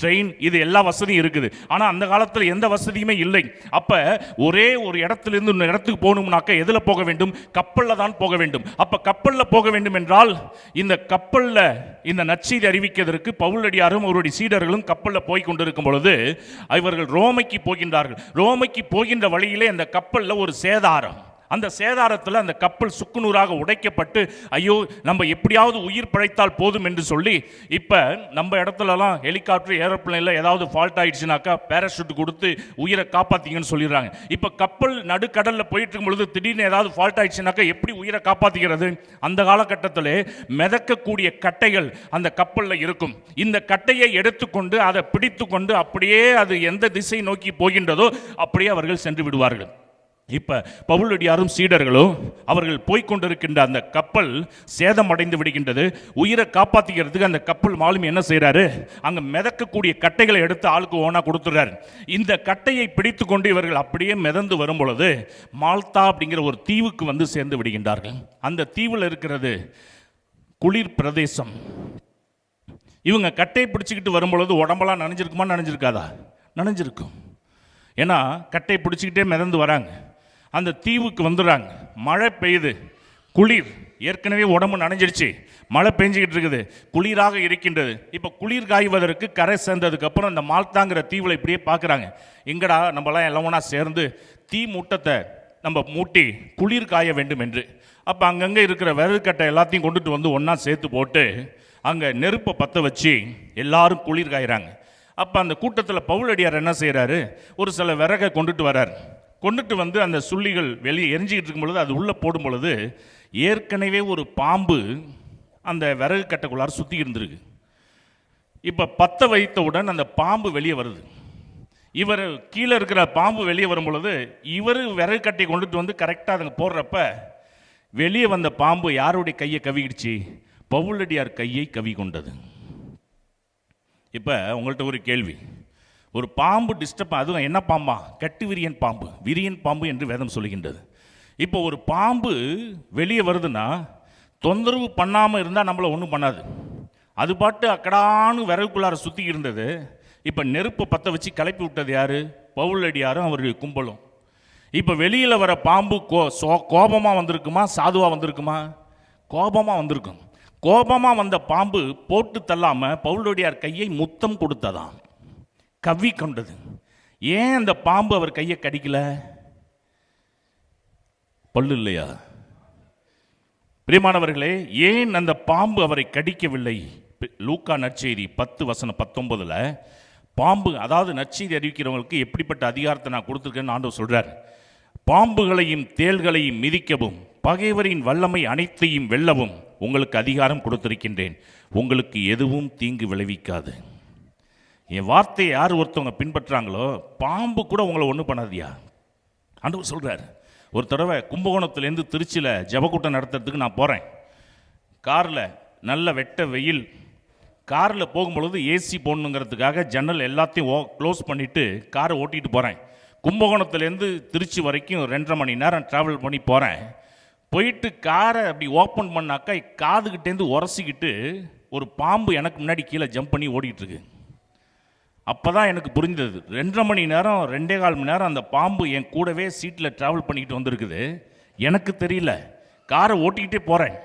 ட்ரெயின், இது எல்லா வசதியும் இருக்குது. ஆனா அந்த காலத்தில் எந்த வசதியுமே இல்லை. அப்ப ஒரே ஒரு இடத்திலிருந்து இன்னொரு இடத்துக்கு போகணும்னாக்க எதுல போக வேண்டும்? கப்பல்ல தான் போக வேண்டும். அப்ப கப்பல்ல போக வேண்டும் என்றால் இந்த கப்பல்ல இந்த நற்செய்தி அறிவிக்கிறதற்கு பவுலடியாரும் அவருடைய சீடர்களும் கப்பல்ல போய் கொண்டிருக்கும் பொழுது இவர்கள் ரோமைக்கு போகின்றார்கள். ரோமைக்கு போகின்ற வழியிலே அந்த கப்பல்ல ஒரு சேதாரம். அந்த சேதாரத்தில் அந்த கப்பல் சுக்குநூறாக உடைக்கப்பட்டு ஐயோ நம்ம எப்படியாவது உயிர் பிழைத்தால் போதும் என்று சொல்லி இப்போ நம்ம இடத்துலலாம் ஹெலிகாப்டர், ஏரோப்ளேனில் ஏதாவது ஃபால்ட் ஆயிடுச்சுனாக்கா பேராஷூட் கொடுத்து உயிரை காப்பாற்றிங்கன்னு சொல்லிடுறாங்க. இப்போ கப்பல் நடுக்கடலில் போயிட்டு இருக்கும் பொழுது திடீர்னு ஏதாவது ஃபால்ட் ஆயிடுச்சுனாக்கா எப்படி உயிரை காப்பாற்றிக்கிறது? அந்த காலகட்டத்தில் மிதக்கக்கூடிய கட்டைகள் அந்த கப்பலில் இருக்கும். இந்த கட்டையை எடுத்துக்கொண்டு அதை பிடித்து கொண்டு அப்படியே அது எந்த திசை நோக்கி போகின்றதோ அப்படியே அவர்கள் சென்று விடுவார்கள். இப்ப பவுலடியாரும் சீடர்களும் அவர்கள் போய்கொண்டிருக்கின்ற அந்த கப்பல் சேதமடைந்து விடுகின்றது. உயிரை காப்பாற்றிக்கிறதுக்கு அந்த கப்பல் மாலுமி என்ன செய்யறாரு? அங்க மிதக்கக்கூடிய கட்டைகளை எடுத்து ஆளுக்கு ஓனா கொடுத்துறாரு. இந்த கட்டையை பிடித்து கொண்டு இவர்கள் அப்படியே மிதந்து வரும் பொழுது மால்தா அப்படிங்கிற ஒரு தீவுக்கு வந்து சேர்ந்து விடுகின்றார்கள். அந்த தீவில் இருக்கிறது குளிர் பிரதேசம். இவங்க கட்டையை பிடிச்சிக்கிட்டு வரும் பொழுது உடம்பெல்லாம் நனைஞ்சிருக்குமா? நனைஞ்சிருக்காதா? நனைஞ்சிருக்கும். ஏன்னா கட்டையை பிடிச்சிக்கிட்டே மிதந்து வராங்க. அந்த தீவுக்கு வந்துடுறாங்க. மழை பெய்யுது, குளிர், ஏற்கனவே உடம்பு நனைஞ்சிருச்சு, மழை பெஞ்சிக்கிட்டு இருக்குது, குளிராக இருக்கின்றது. இப்போ குளிர் காய்வதற்கு கரை சேர்ந்ததுக்கு அப்புறம் இந்த மால்தாங்கிற தீவில் இப்படியே பார்க்குறாங்க, எங்கடா நம்மளாம் எல்லாம் ஒன்றா சேர்ந்து தீ மூட்டத்தை நம்ம மூட்டி குளிர் காய வேண்டும் என்று. அப்போ அங்கங்கே இருக்கிற விறகுக்கட்டை எல்லாத்தையும் கொண்டுட்டு வந்து ஒன்றா சேர்த்து போட்டு அங்கே நெருப்பை பற்ற வச்சு எல்லாரும் குளிர் காய்கிறாங்க. அப்போ அந்த கூட்டத்தில் பவுலடியார் என்ன செய்கிறாரு? ஒரு சில விறகை கொண்டுட்டு வர்றார். கொண்டுட்டு வந்து அந்த சுள்ளிகள் வெளியே எரிஞ்சிக்கிட்டு இருக்கும் பொழுது அது உள்ளே போடும் பொழுது ஏற்கனவே ஒரு பாம்பு அந்த விறகு கட்டைக்குள்ளார சுற்றி இருந்திருக்கு. இப்போ பற்ற வைத்தவுடன் அந்த பாம்பு வெளியே வருது. இவர் கீழே இருக்கிற பாம்பு வெளியே வரும் பொழுது இவர் விறகு கட்டை கொண்டுட்டு வந்து கரெக்டாக அதை போடுறப்ப வெளியே வந்த பாம்பு யாருடைய கையை கவிக்கிடுச்சு? பவுலடியார் கையை கவி கொண்டது. இப்போ உங்கள்கிட்ட ஒரு கேள்வி, ஒரு பாம்பு டிஸ்டர்ப், அதுவும் என்ன பாம்பா? கட்டு விரியன் பாம்பு, விரியன் பாம்பு என்று வேதம் சொல்லுகின்றது. இப்போ ஒரு பாம்பு வெளியே வருதுன்னா தொந்தரவு பண்ணாமல் இருந்தால் நம்மளை ஒன்றும் பண்ணாது. அது பாட்டு அக்கடான்னு விறகுக்குள்ளார சுற்றி இருந்தது. இப்போ நெருப்பை பற்ற வச்சு கிளப்பி விட்டது யார்? பவுலடியாரும் அவருடைய கும்பலும். இப்போ வெளியில் வர பாம்பு கோபமாக வந்திருக்குமா, சாதுவாக வந்திருக்குமா? கோபமாக வந்திருக்கும். கோபமாக வந்த பாம்பு போட்டு தள்ளாமல் பவுலடியார் கையை முத்தம் கொடுத்ததாம், கவ்வி கொண்டது. ஏன் அந்த பாம்பு அவர் கையை கடிக்கல? பல்லு இல்லையா? பிரியமானவர்களே, ஏன் அந்த பாம்பு அவரை கடிக்கவில்லை? லூக்கா நற்செய்தி 10:19 பாம்பு, அதாவது நற்செய்தி அறிவிக்கிறவங்களுக்கு எப்படிப்பட்ட அதிகாரத்தை நான் கொடுத்துருக்கேன்னு ஆண்டவர் சொல்றார். பாம்புகளையும் தேள்களையும் மிதிக்கவும் பகைவரின் வல்லமை அனைத்தையும் வெல்லவும் உங்களுக்கு அதிகாரம் கொடுத்திருக்கின்றேன், உங்களுக்கு எதுவும் தீங்கு விளைவிக்காது. என் வார்த்தையை யார் ஒருத்தவங்க பின்பற்றாங்களோ பாம்பு கூட உங்களை ஒன்றும் பண்ணாதியா ஆண்டவர் சொல்கிறார். ஒரு தடவை கும்பகோணத்துலேருந்து திருச்சியில் ஜபக்கூட்டம் நடத்துறதுக்கு நான் போகிறேன். காரில் நல்ல வெட்ட வெயில், காரில் போகும்பொழுது ஏசி போடணுங்கிறதுக்காக ஜன்னல் எல்லாத்தையும் க்ளோஸ் பண்ணிவிட்டு காரை ஓட்டிகிட்டு போகிறேன். கும்பகோணத்துலேருந்து திருச்சி வரைக்கும் 2.5 மணி நேரம் ட்ராவல் பண்ணி போகிறேன். போயிட்டு காரை அப்படி ஓப்பன் பண்ணாக்கா காதுகிட்டேருந்து உரசிக்கிட்டு ஒரு பாம்பு எனக்கு முன்னாடி கீழே ஜம்ப் பண்ணி ஓடிட்டுருக்கு. அப்போ தான் எனக்கு புரிஞ்சது, 2.5 மணி நேரம் 2.25 மணி நேரம் அந்த பாம்பு என் கூடவே சீட்டில் ட்ராவல் பண்ணிக்கிட்டு வந்திருக்குது. எனக்கு தெரியல. காரை ஓட்டிக்கிட்டே போகிறேன்.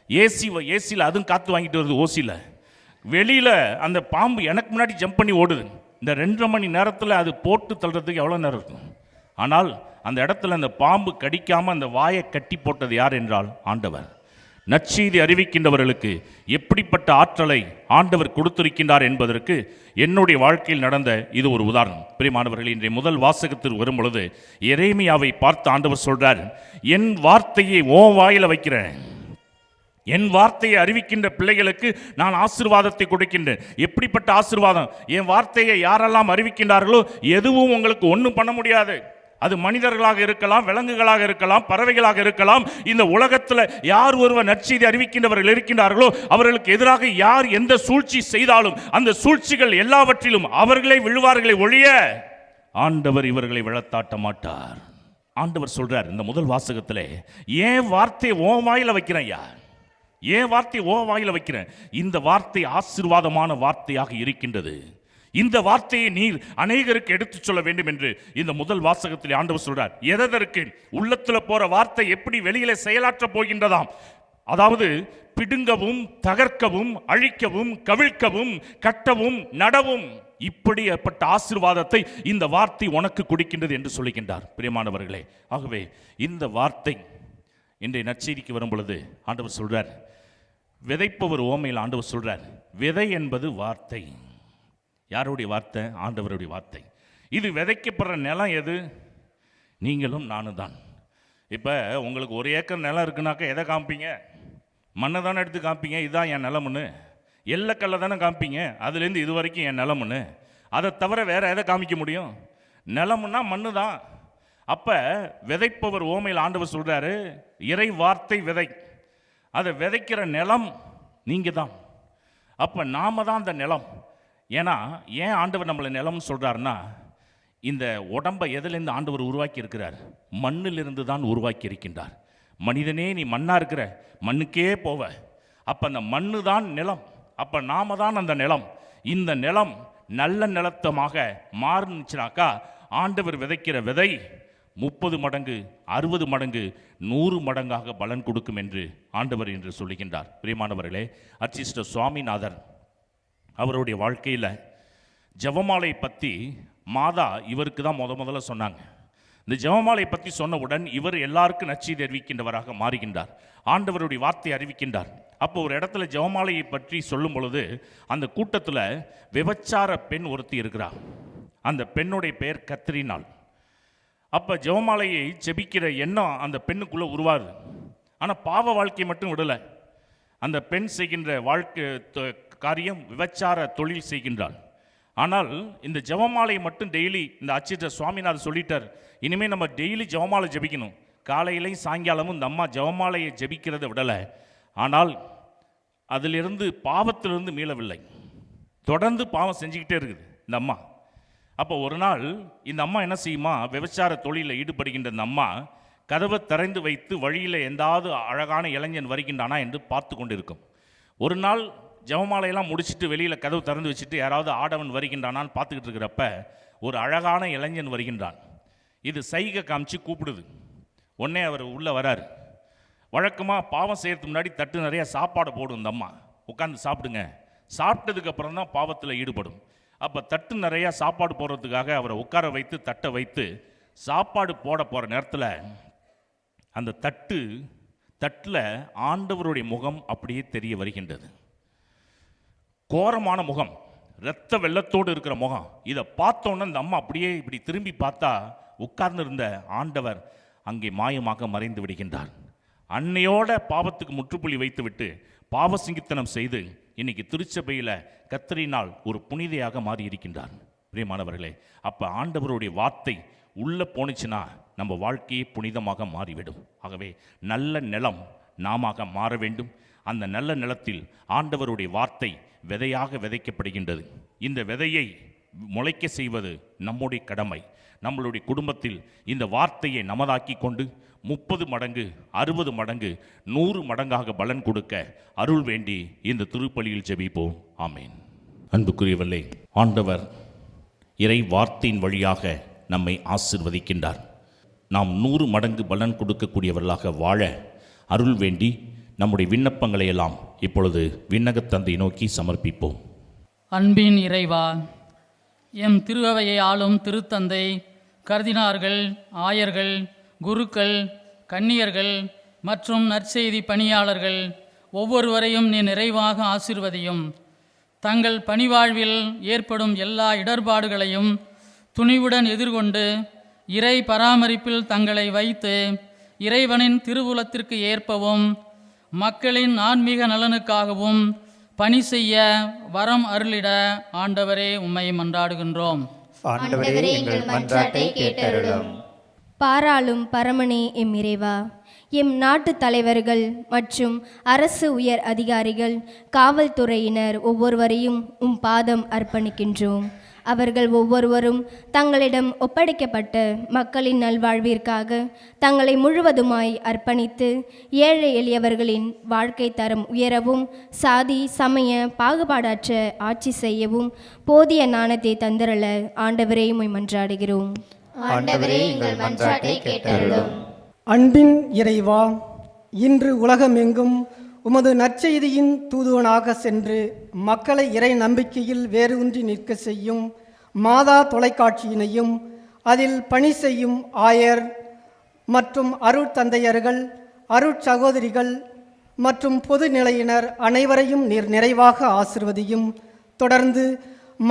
ஏசியில் அதுவும் காற்று வாங்கிட்டு வருது. ஓசியில் வெளியில் அந்த பாம்பு எனக்கு முன்னாடி ஜம்ப் பண்ணி ஓடுது. இந்த 2.5 மணி நேரத்தில் அது போட்டு தள்ளுறதுக்கு எவ்வளோ நேரம் இருக்கும்? ஆனால் அந்த இடத்துல அந்த பாம்பு கடிக்காமல் அந்த வாயை கட்டி போட்டது யார் என்றால் ஆண்டவர். நற்செய்தி அறிவிக்கின்றவர்களுக்கு எப்படிப்பட்ட ஆற்றலை ஆண்டவர் கொடுத்திருக்கின்றார் என்பதற்கு என்னுடைய வாழ்க்கையில் நடந்த இது ஒரு உதாரணம். பிரியமானவர்கள், இன்றைய முதல் வாசகத்தில் வரும் பொழுது எரேமியாவை பார்த்து ஆண்டவர் சொல்றார், என் வார்த்தையை உன் வாயில வைக்கிறேன். என் வார்த்தையை அறிவிக்கின்ற பிள்ளைகளுக்கு நான் ஆசீர்வாதத்தை கொடுக்கின்றேன். எப்படிப்பட்ட ஆசீர்வாதம்? என் வார்த்தையை யாரெல்லாம் அறிவிக்கின்றார்களோ எதுவும் உங்களுக்கு ஒன்றும் பண்ண முடியாது. அது மனிதர்களாக இருக்கலாம், விலங்குகளாக இருக்கலாம், பறவைகளாக இருக்கலாம். இந்த உலகத்தில் யார் ஒருவர் நற்செய்தி அறிவிக்கின்றவர்கள் இருக்கின்றார்களோ அவர்களுக்கு எதிராக யார் எந்த சூழ்ச்சி செய்தாலும் அந்த சூழ்ச்சிகள் எல்லாவற்றிலும் அவர்களே விழுவார்களை ஒழிய ஆண்டவர் இவர்களை விழத்தாட்ட மாட்டார். ஆண்டவர் சொல்றார் இந்த முதல் வாசகத்தில், ஏன் வார்த்தையை ஓ வாயில வைக்கிறேன் ஐயா, ஏன் வார்த்தையை ஓ வாயில வைக்கிறேன். இந்த வார்த்தை ஆசீர்வாதமான வார்த்தையாக இருக்கின்றது. இந்த வார்த்தையை நீர் அநேகருக்கு எடுத்துச் சொல்ல வேண்டும் என்று இந்த முதல் வாசகத்தில் ஆண்டவர் சொல்றார். எதற்கு? உள்ளத்துல போற வார்த்தை எப்படி வெளியில செயலாற்ற போகின்றதாம். அதாவது பிடுங்கவும், தகர்க்கவும், அழிக்கவும், கவிழ்க்கவும், கட்டவும், நடவும், இப்படிப்பட்ட ஆசீர்வாதத்தை இந்த வார்த்தை உனக்கு கொடுக்கின்றது என்று சொல்லுகின்றார். பிரியமானவர்களே, ஆகவே இந்த வார்த்தை இன்றைய நற்செய்திக்கு வரும் பொழுது ஆண்டவர் சொல்றார், விதைப்பவர் ஓமையில் ஆண்டவர் சொல்றார், விதை என்பது வார்த்தை. யாருடைய வார்த்தை? ஆண்டவருடைய வார்த்தை. இது விதைக்கப்படுற நிலம் எது? நீங்களும் நானும் தான். இப்போ உங்களுக்கு 1 ஏக்கர் நிலம் இருக்குனாக்கா எதை காமிப்பீங்க? மண்ணை தானே எடுத்து காமிப்பீங்க. இதுதான் என் நிலம்னு. எல்லைக்கல்லை தானே காமிப்பீங்க. அதுலேருந்து இது வரைக்கும் என் நிலம்னு. அதை தவிர வேறு எதை காமிக்க முடியும்? நிலம்னா மண்ணு தான். அப்போ விதைப்பவர் ஓமையில் ஆண்டவர் சொல்கிறாரு, இறை வார்த்தை விதை. அதை விதைக்கிற நிலம் நீங்கள் தான். அப்போ நாம தான் அந்த நிலம். ஏன்னா ஏன் ஆண்டவர் நம்மளை நிலம்னு சொல்கிறாருன்னா, இந்த உடம்பை எதிலிருந்து ஆண்டவர் உருவாக்கி இருக்கிறார்? மண்ணிலிருந்து தான் உருவாக்கி இருக்கின்றார். மனிதனே நீ மண்ணாக இருக்கிற, மண்ணுக்கே போவ. அப்போ அந்த மண்ணு தான் நிலம். அப்போ நாம தான் அந்த நிலம். இந்த நிலம் நல்ல நிலத்தமாக மாறுனுச்சுனாக்கா ஆண்டவர் விதைக்கிற விதை 30 மடங்கு, 60 மடங்கு, 100 மடங்காக பலன் கொடுக்கும் என்று ஆண்டவர் என்று சொல்லுகின்றார். பிரியமானவர்களே, அர்ச்சிஸ்டர் சுவாமிநாதர் அவருடைய வாழ்க்கையில் ஜெபமாலை பற்றி மாதா இவருக்கு தான் முதல்ல சொன்னாங்க. இந்த ஜெபமாலை பற்றி சொன்னவுடன் இவர் எல்லாருக்கும் நற்செய்தி அறிவிக்கின்றவராக மாறுகின்றார். ஆண்டவருடைய வார்த்தை அறிவிக்கின்றார். அப்போ ஒரு இடத்துல ஜெபமாலையை பற்றி சொல்லும் பொழுது அந்த கூட்டத்தில் விபச்சார பெண் ஒருத்தி இருக்கிறார். அந்த பெண்ணுடைய பெயர் கத்ரினாள். அப்போ ஜெபமாலையை ஜெபிக்கிற எண்ணம் அந்த பெண்ணுக்குள்ளே உருவாகுது. ஆனால் பாவ வாழ்க்கையை மட்டும் விடலை. அந்த பெண் செய்கின்ற வாழ்க்கை காரியம் விபச்சார தொழில் செய்கின்றாள். ஆனால் இந்த ஜெபமாலையை மட்டும் டெய்லி இந்த அச்சிட்ட சுவாமிநாதர் சொல்லிட்டார், இனிமேல் நம்ம டெய்லி ஜெபமாலை ஜெபிக்கணும். காலையிலையும் சாயங்காலமும் இந்த அம்மா ஜெபமாலையை ஜெபிக்கிறத விடலை. ஆனால் அதிலிருந்து பாவத்திலிருந்து மீளவில்லை. தொடர்ந்து பாவம் செஞ்சுக்கிட்டே இருக்குது இந்த அம்மா. அப்போ ஒரு நாள் இந்த அம்மா என்ன செய்யுமா, விபச்சார தொழிலில் ஈடுபடுகின்ற இந்த அம்மா கதவை திறந்து வைத்து வழியில் எந்தாவது அழகான இளைஞன் வருகின்றானா என்று பார்த்து கொண்டு இருக்கும். ஒரு நாள் ஜெபமாலையெல்லாம் முடிச்சுட்டு வெளியில் கதவு திறந்து வச்சுட்டு யாராவது ஆடவன் வருகின்றானான்னு பார்த்துக்கிட்டு இருக்கிறப்ப ஒரு அழகான இளைஞன் வருகின்றான். இது சைகை காமிச்சு கூப்பிடுது. உடனே அவர் உள்ளே வரார். வழக்கமாக பாவம் செய்கிறதுக்கு முன்னாடி தட்டு நிறைய சாப்பாடு போடும் இந்த அம்மா, உட்காந்து சாப்பிடுங்க. சாப்பிட்டதுக்கப்புறம் தான் பாவத்தில் ஈடுபடும். அப்போ தட்டு நிறையா சாப்பாடு போடுறதுக்காக அவரை உட்கார வைத்து தட்டை வைத்து சாப்பாடு போட போகிற நேரத்தில் அந்த தட்டில் ஆண்டவருடைய முகம் அப்படியே தெரிய வருகின்றது. கோரமான முகம், இரத்த வெள்ளத்தோடு இருக்கிற முகம். இதை பார்த்தோன்னே அந்த அம்மா அப்படியே இப்படி திரும்பி பார்த்தா உட்கார்ந்து இருந்த ஆண்டவர் அங்கே மாயமாக மறைந்து விடுகின்றார். அன்னையோட பாவத்துக்கு முற்றுப்புள்ளி வைத்துவிட்டு பாவ சிங்கித்தனம் செய்து இன்னைக்கு திருச்சபையில் கத்தரினால் ஒரு புனிதையாக மாறி இருக்கின்றார். பிரியமானவர்களே, அப்போ ஆண்டவருடைய வார்த்தை உள்ளே போனுச்சுன்னா நம்ம வாழ்க்கையே புனிதமாக மாறிவிடும். ஆகவே நல்ல நிலம் நாம மாற வேண்டும். அந்த நல்ல நிலத்தில் ஆண்டவருடைய வார்த்தை விதையாக விதைக்கப்படுகின்றது. இந்த விதையை முளைக்க செய்வது நம்முடைய கடமை. நம்மளுடைய குடும்பத்தில் இந்த வார்த்தையை நமதாக்கி கொண்டு 30 மடங்கு 60 மடங்கு 100 மடங்காக பலன் கொடுக்க அருள் வேண்டி இந்த திருப்பலியில் ஜெபிப்போம். ஆமேன். அன்புக்குரியவர்களே, ஆண்டவர் இறை வார்த்தையின் வழியாக நம்மை ஆசிர்வதிக்கின்றார். நாம் 100 மடங்கு பலன் கொடுக்கக்கூடியவர்களாக வாழ அருள் வேண்டி நம்முடைய விண்ணப்பங்களை எல்லாம் இப்பொழுது விண்ணகத் தந்தை நோக்கி சமர்ப்பிப்போம். அன்பின் இறைவா, எம் திருஅவையை ஆளும் திருத்தந்தை, கர்தினார்கள், ஆயர்கள், குருக்கள், கன்னியர்கள் மற்றும் நற்செய்தி பணியாளர்கள் ஒவ்வொருவரையும் நீ நிறைவாக ஆசீர்வதியும். தங்கள் பணிவாழ்வில் ஏற்படும் எல்லா இடர்பாடுகளையும் துணிவுடன் எதிர்கொண்டு இறை பராமரிப்பில் தங்களை வைத்து இறைவனின் திருவுலத்திற்கு ஏற்பவும் மக்களின் ஆன்மீக நலனுக்காகவும் பணி செய்ய வரம் அருளிட ஆண்டவரே உம்மை மன்றாடுகின்றோம். ஆண்டவரே, எங்கள் மன்றாட்டை கேட்டருளும். பாராளும் பரமனே எம் இறைவா, எம் நாட்டு தலைவர்கள் மற்றும் அரசு உயர் அதிகாரிகள், காவல்துறையினர் ஒவ்வொருவரையும் உம் பாதம் அர்ப்பணிக்கின்றோம். அவர்கள் ஒவ்வொருவரும் தங்களிடம் ஒப்படைக்கப்பட்ட மக்களின் நல்வாழ்விற்காக தங்களை முழுவதுமாய் அர்ப்பணித்து ஏழை எளியவர்களின் வாழ்க்கை தரம் உயரவும் சாதி சமய பாகுபாடற்ற ஆட்சி செய்யவும் போதிய ஞானத்தை தந்திரள ஆண்டவரே உம்மை மன்றாடுகிறோம். ஆண்டவரே, எங்கள் மன்றாட்டை கேட்டருளும். அன்பின் இறைவா, இன்று உலகமெங்கும் உமது நற்செய்தியின் தூதுவனாக சென்று மக்களை இறை நம்பிக்கையில் வேரூன்றி நிற்க செய்யும் மாதா தொலைக்காட்சியினையும் அதில் பணி செய்யும் ஆயர் மற்றும் அருட்தந்தையர்கள், அருட்சகோதரிகள் மற்றும் பொது நிலையினர் அனைவரையும் நீர் நிறைவாக ஆசிர்வதியும். தொடர்ந்து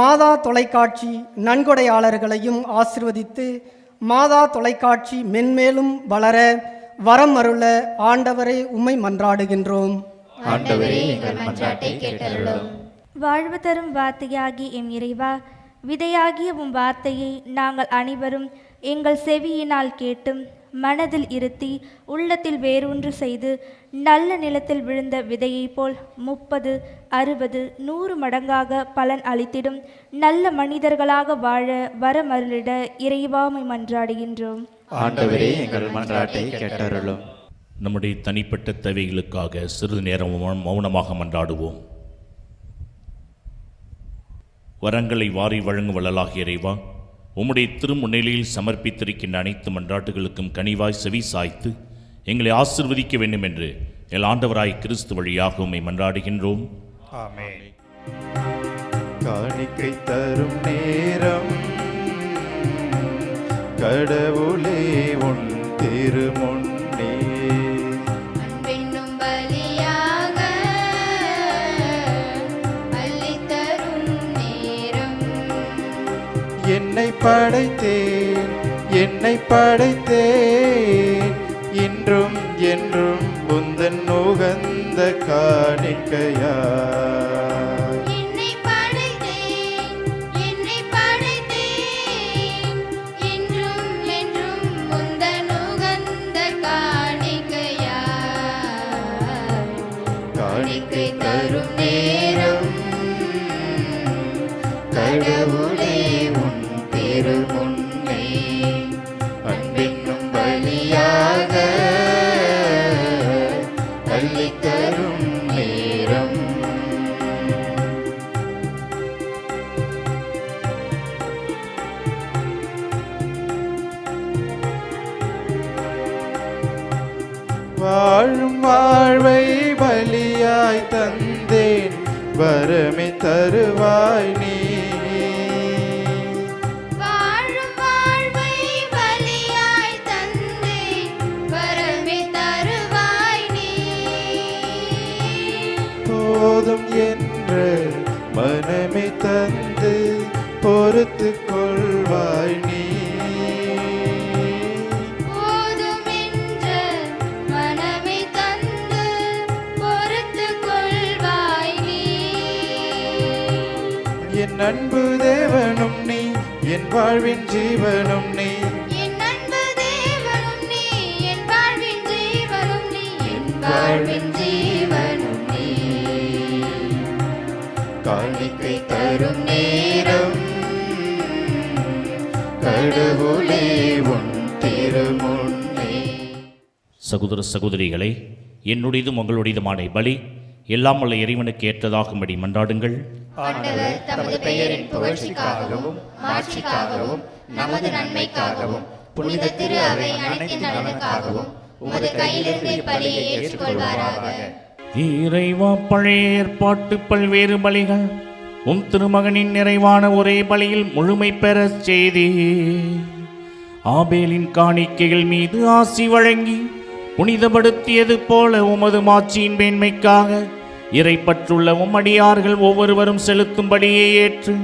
மாதா தொலைக்காட்சி நன்கொடையாளர்களையும் ஆசிர்வதித்து மாதா தொலைக்காட்சி மென்மேலும் வளர வரம் அருள ஆண்டவரை உம்மை மன்றாடுகின்றோம். ஆண்டவரே, எங்கள் மன்றாட்டை கேட்டருளும். வாழ்வு தரும் வார்த்தையாகி எம் இறைவா, விதையாகிய உம் வார்த்தையை நாங்கள் அனைவரும் எங்கள் செவியினால் கேட்டும் மனதில் இருத்தி உள்ளத்தில் வேரூன்று செய்து நல்ல நிலத்தில் விழுந்த விதையைப் போல் 30, 60, 100 மடங்காக பலன் அளித்திடும் நல்ல மனிதர்களாக வாழ வரமருளிட இறைவாமை மன்றாடுகின்றோம். ஆண்டவரே, எங்கள் மன்றாட்டை கேட்டருளும். நம்முடைய தனிப்பட்ட தேவைகளுக்காக சிறிது நேரம் மௌனமாக மன்றாடுவோம். வரங்களை வாரி வழங்கும் வள்ளலாகிய இறைவா, உம்முடைய திருமுன்னிலையில் சமர்ப்பித்திருக்கின்ற அனைத்து மன்றாட்டுகளுக்கும் கனிவாய் செவி சாய்த்து எங்களை ஆசிர்வதிக்க வேண்டும் என்று எங்கள் ஆண்டவராய் கிறிஸ்து வழியாக உம்மை மன்றாடுகின்றோம். ஆமென். காணிக்கை தரும் நேரம் கடவுளே உன் திருமுன்னே அன்பென்னும் பலியாக அள்ளித்தரும் நேரம். என்னை படைத்தேன் இன்றும் என்றும் உந்தன் உகந்த காணிக்கையா. என்னை படைத்தேன் என்றும் என்றும் உந்தன் உகந்த காணிக்கையா. காணிக்கை தரும் நேரம் கடவுளே உன் திருமுன்னே அன்பென்னும் பலியாக அள்ளித்தரும் நேரம். வாழும் வாழ்வை பலியாய் தந்தேன், வரமே தருவாய் நீ. வாழும் வாழ்வை பலியாய் தந்தேன், வரமே அன்பு தேவனும் நீ, என் வாழ்வின் ஜீவனும் நீ. என் அன்பு தேவனும் நீ, என் வாழ்வின் ஜீவனும் நீ, என் வாழ்வின் ஜீவனும் நீ. காணிக்கை தரும் நேரம் கடவுளே உன் திருமுன்னே. சகோதர சகோதரிகளை, என்னுடையதும் உங்களுடையதுமான பலி எல்லாம் வல்ல இறைவனுக்கு ஏற்றதாகும்படி மன்றாடுங்கள். ஆண்டவர் தமது பெயரின் புகழ்ச்சிக்காகவும் மாட்சிக்காகவும் நமது நன்மைக்காகவும் புனித திரு அவை அனைத்து நலனுக்காகவும் உமது கையிலிருந்து பலியை ஏற்றுக்கொள்வாராக. இறைவா, பழைய ஏற்பாட்டு பல்வேறு பலிகள் உம் திருமகனின் நிறைவான ஒரே பலியில் முழுமை பெறச் செய்தி. ஆபேலின் காணிக்கைகள் மீது ஆசி வழங்கி புனிதப்படுத்தியது போல உமது மாட்சியின் மேன்மைக்காக இறைப்பற்றுள்ள உம்மடியார்கள் ஒவ்வொருவரும் செலுத்தும்படியே ஏற்று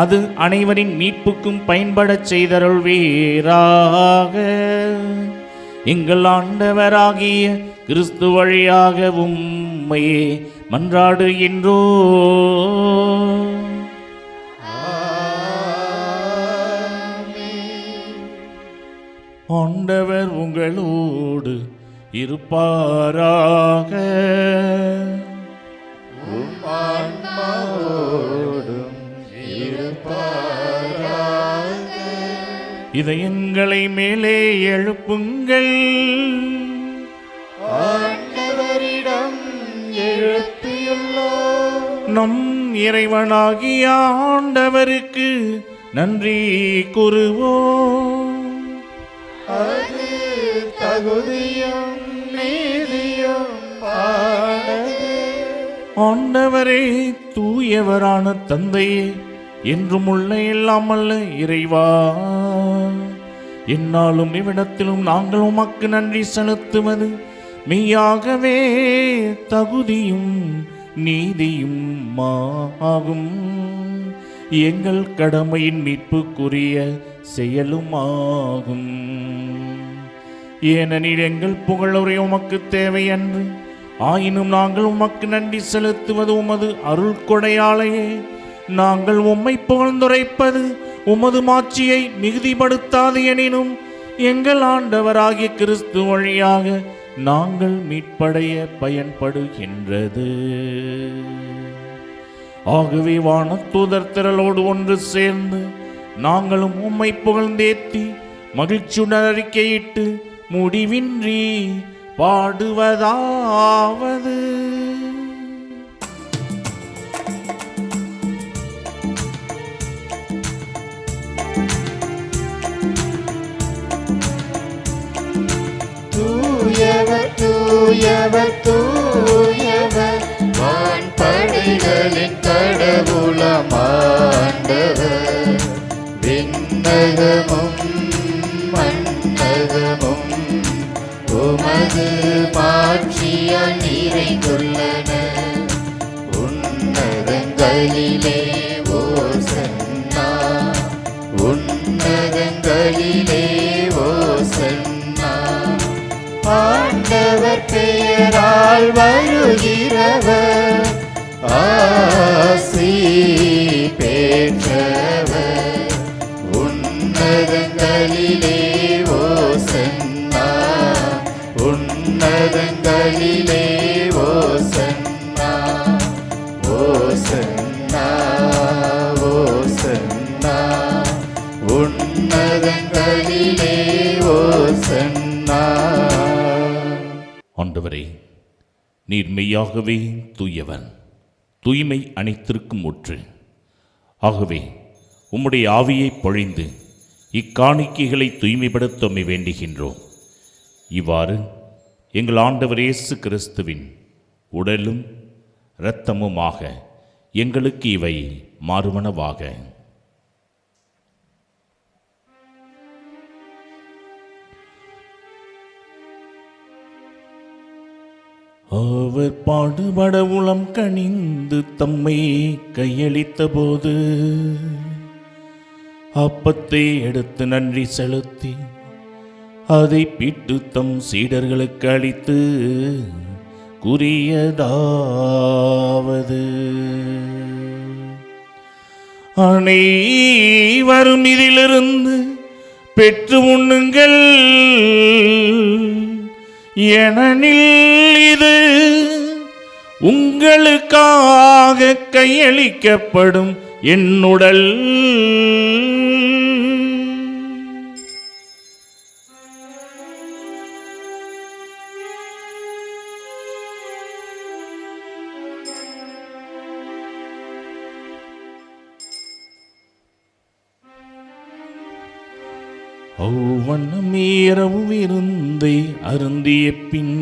அது அனைவரின் மீட்புக்கும் பயன்படச் செய்தருள்வீராக. எங்கள் ஆண்டவராகிய கிறிஸ்து வழியாக உம்மையே மன்றாடுகின்றோ. ஆண்டவர் உங்களோடு இருப்பாராக. இதயங்களை மேலே எழுப்புங்கள். ஆண்டவரிடம் எழுப்பியுள்ளோம். நம் இறைவனாகிய ஆண்டவருக்கு நன்றி கூறுவோம். அது தகுதியும் நீதியும் ஆனது. ஆண்டவரே, தூயவரான தந்தையே, என்றும் உள்ள இல்லாமல்ல இறைவா, என்னாலும் இவ்விடத்திலும் நாங்கள் உமக்கு நன்றி செலுத்துவது மெய்யாகவே தகுதியும் நீதியும் ஆகும். எங்கள் கடமையின் மீட்புக்குரிய செயலுமாகும். ஏனெனில் எங்கள் புகழுரை உமக்கு தேவை அன்று, ஆயினும் நாங்கள் உமக்கு நன்றி செலுத்துவது உமது அருள் கொடையாலேயே. நாங்கள் உம்மை புகழ்ந்துரைப்பது உமது மாட்சியை மிகுதிப்படுத்தாது எனினும் எங்கள் ஆண்டவராகிய கிறிஸ்து வழியாக நாங்கள் மீட்படைய பயன்படுகின்றது. ஆகவே வானதூதர் திரளோடு ஒன்று சேர்ந்து நாங்களும் உம்மை புகழ்ந்தேத்தி மகிழ்ச்சியுடன் அறிக்கையிட்டு முடிவின்றி பாடுவதாவது. தூயவர் தூயவர் தூயவர் வான்படைகளின் கடவுளம் ஆண்டவர். விண்ணகமும் மண்ணகமும் உமது மாட்சியால் நிறைந்துள்ளன. உன்னதங்களிலே ஓசன்னா, உன்னதங்களிலே ஓசன்னா. ஆண்டவர் பெயரால் வருகிறவர் ஆசி பெற்றவர். உன்னதங்களிலே ஓசன்னா, உன்னதங்களிலே ஓசன்னா. ஓசன்னா ஓசன்னா, உன்னதங்களிலே ஓசன்னா. ஆண்டவரே, நீர் மெய்யாகவே தூயவன், தூய்மை அனைத்திற்கும் ஊற்று. ஆகவே உம்முடைய ஆவியை பொழிந்து இக்காணிக்கைகளை தூய்மைப்படுத்த உம்மை வேண்டுகின்றோம். இவ்வாறு எங்கள் ஆண்டவர் இயேசு கிறிஸ்துவின் உடலும் இரத்தமுமாக எங்களுக்கு இவை மாறுவனவாக. அவர் பாடுபட உளம் கனிந்து தம்மை கையளித்த போது அப்பத்தை எடுத்து நன்றி செலுத்தி அதை பிட்டு தம் சீடர்களுக்கு அளித்து கூறியதாவது: அனைவரும் இதிலிருந்து பெற்று உண்ணுங்கள், ஏனெனில் இது உங்களுக்காக கையளிக்கப்படும் என் உடல். அவ்வண்ணமேரவும் இருந்தை அருந்திய பின்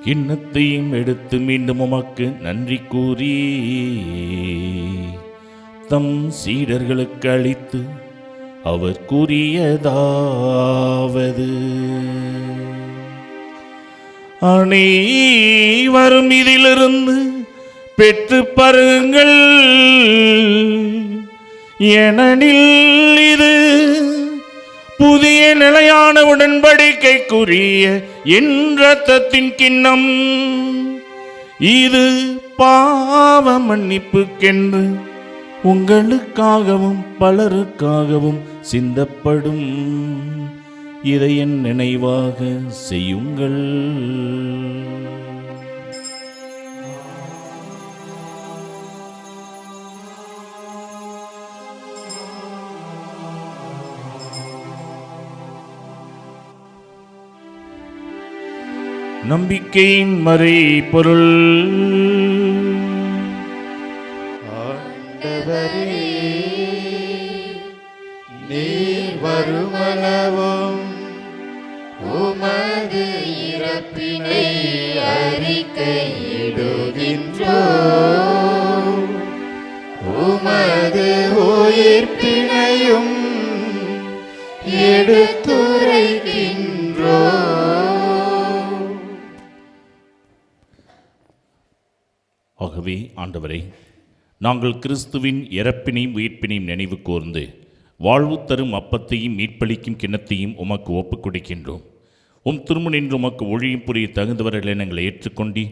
கிண்ணத்தையும் எடுத்து மீண்டும் உமக்கு நன்றி கூறி தம் சீடர்களுக்கு அளித்து அவர் கூறியதாவது: அனைவரும் இதிலிருந்து பெற்று பருகுங்கள், ஏனெனில் இது புதிய நிலையான உடன்படிக்கைக்குரிய என் இரத்தத்தின் கிண்ணம். இது பாவ மன்னிப்புக்கென்று உங்களுக்காகவும் பலருக்காகவும் சிந்தப்படும். இதை என் நினைவாக செய்யுங்கள். நம்பிக்கையின் மறை பொருள். ஆண்டவரே, நீர் வருமளவும் உமது இறப்பினை அறிக்கையிடுகின்றோம், உமது உயிர்ப்பினையும் எடுத்துரைக்கின்றோம். ஆகவே ஆண்டவரே, நாங்கள் கிறிஸ்துவின் இறப்பினையும் உயிர்ப்பினையும் நினைவு கூர்ந்து வாழ்வு தரும் அப்பத்தையும் மீட்பளிக்கும் கிண்ணத்தையும் உமக்கு ஒப்புக் கொடுக்கின்றோம். உம் திருமுன் நின்று உமக்கு ஒழியும் புரிய தகுந்தவர்களை நாங்கள் ஏற்றுக்கொண்டு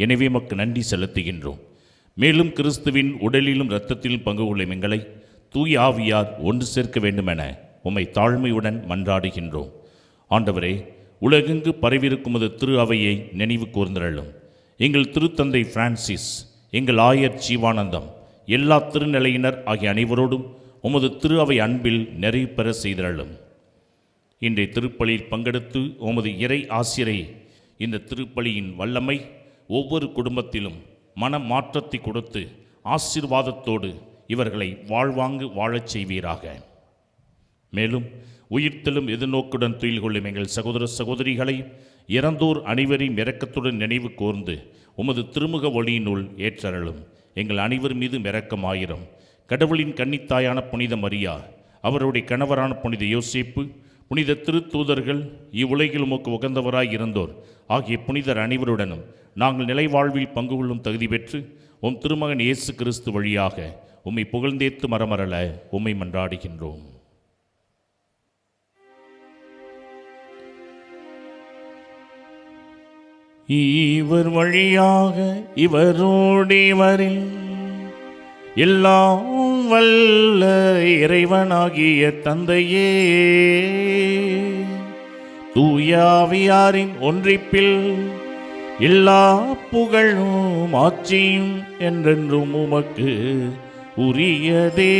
எனவே உமக்கு நன்றி செலுத்துகின்றோம். மேலும் கிறிஸ்துவின் உடலிலும் இரத்தத்திலும் பங்கு கொள்ளும் எங்களை தூய ஆவியார் ஒன்று சேர்க்க வேண்டுமென உம்மை தாழ்மையுடன் மன்றாடுகின்றோம். ஆண்டவரே, உலகெங்கு பரவியிருக்கும் அது திரு அவையை நினைவு கூர்ந்தருளும். எங்கள் திருத்தந்தை பிரான்சிஸ், எங்கள் ஆயர் ஜீவானந்தம், எல்லா திருநிலையினர் ஆகிய அனைவரோடும் உமது திரு அவை அன்பில் நிறைவு பெற செய்தருளும். இன்றைய திருப்பலியில் பங்கெடுத்து உமது இறை ஆசிரை இந்த திருப்பலியின் வல்லமை ஒவ்வொரு குடும்பத்திலும் மன மாற்றத்தை கொடுத்து ஆசீர்வாதத்தோடு இவர்களை வாழ்வாங்கு வாழச் செய்வீராக. மேலும் உயிர்த்தெழும் எதிர்நோக்குடன் துயில் கொள்ளும் எங்கள் சகோதர சகோதரிகளை இறந்தோர் அனைவரையும் இரக்கத்துடன் நினைவு கூர்ந்து உமது திருமுக ஒளியினுள் ஏற்றருளும். எங்கள் அனைவர் மீது இரக்கமாயிரும். கடவுளின் கன்னித்தாயான புனித மரியா, அவருடைய கணவரான புனித யோசேப்பு, புனித திருத்தூதர்கள், இவ்வுலகில் உமக்கு உகந்தவராய் இருந்தோர் ஆகிய புனிதர் அனைவருடனும் நாங்கள் நிலை வாழ்வில் பங்கு கொள்ளும் தகுதி பெற்று உம் திருமகன் இயேசு கிறிஸ்து வழியாக உம்மை புகழ்ந்தேத்து மரமரல உம்மை மன்றாடுகின்றோம். இவர் வழியாக இவரோடு இவரில் எல்லாம் வல்ல இறைவனாகிய தந்தையே, தூயாவியாரின் ஒன்றிப்பில் எல்லா புகழும் ஆட்சியும் என்றென்றும் உமக்கு உரியதே.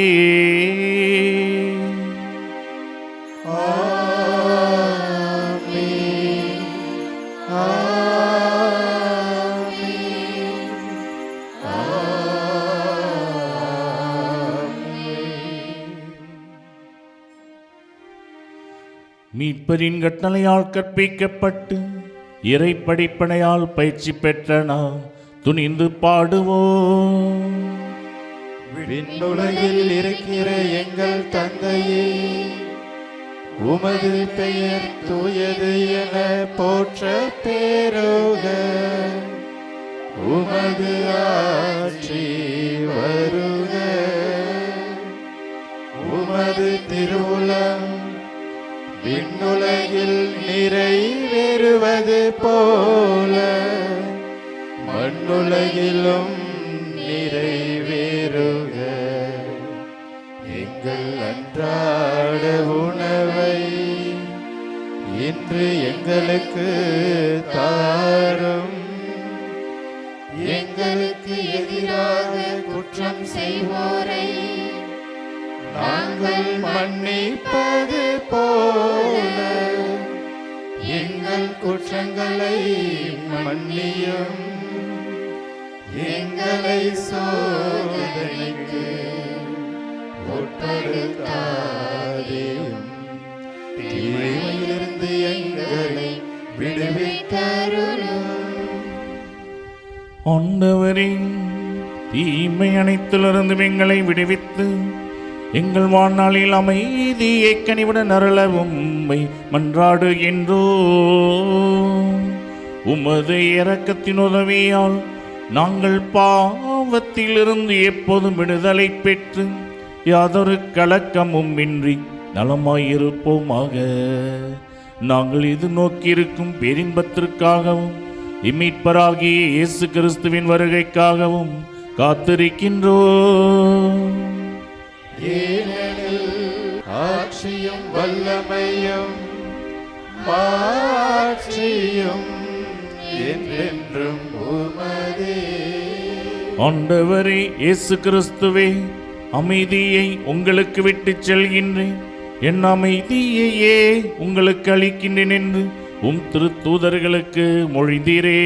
மீட்பரின் கட்டளையால் கற்பிக்கப்பட்டு இறை படிப்பனையால் பயிற்சி பெற்ற நாம் துணிந்து பாடுவோம். விண்ணுலகில் இருக்கிற எங்கள் தந்தையே, உமது பெயர் தூயது என போற்ற பெறுக. உமது ஆட்சி வருக. உமது திருவுளம் விண்ணுலகில் நிறைவேறுவது போல மண்ணுலகிலும் நிறைவேறுக. அன்றாட உணவை இன்று எங்களுக்கு தாரும். எங்களுக்கு எதிராக குற்றம் செய்வோரை நாங்கள் மன்னிப்பது போல எங்கள் குற்றங்களை மன்னியும். எங்களை சோதனைக்கு உட்படுத்தாதேயும், தீமையிலிருந்து எங்களை விடுவித்தருளும். ஆண்டவரின் தீமை அனைத்திலிருந்து எங்களை விடுவித்து எங்கள் வாழ்நாளில் அமைதியை கனிவுடன் அருளவும் உம்மை மன்றாடுகின்றோம். உமது இரக்கத்தின் உதவியால் நாங்கள் பாவத்திலிருந்து எப்போதும் விடுதலை பெற்று யாதொரு கலக்கமும் இன்றி நலமாயிருப்போமாக. நாங்கள் இது நோக்கியிருக்கும் பேரின்பத்திற்காகவும் இம்மீட்பராகிய இயேசு கிறிஸ்துவின் வருகைக்காகவும் காத்திருக்கின்றோம். ஏனெனில் ஆட்சியும் வல்லமையும் மாட்சியும் என்றென்றும் உமதே. ஆண்டவரே இயேசு கிறிஸ்துவே, அமைதியை உங்களுக்கு விட்டுச் செல்கின்றேன், என் அமைதியையே உங்களுக்கு அளிக்கின்றேன் என்று உம் திருத்தூதர்களுக்கு மொழிந்தீரே.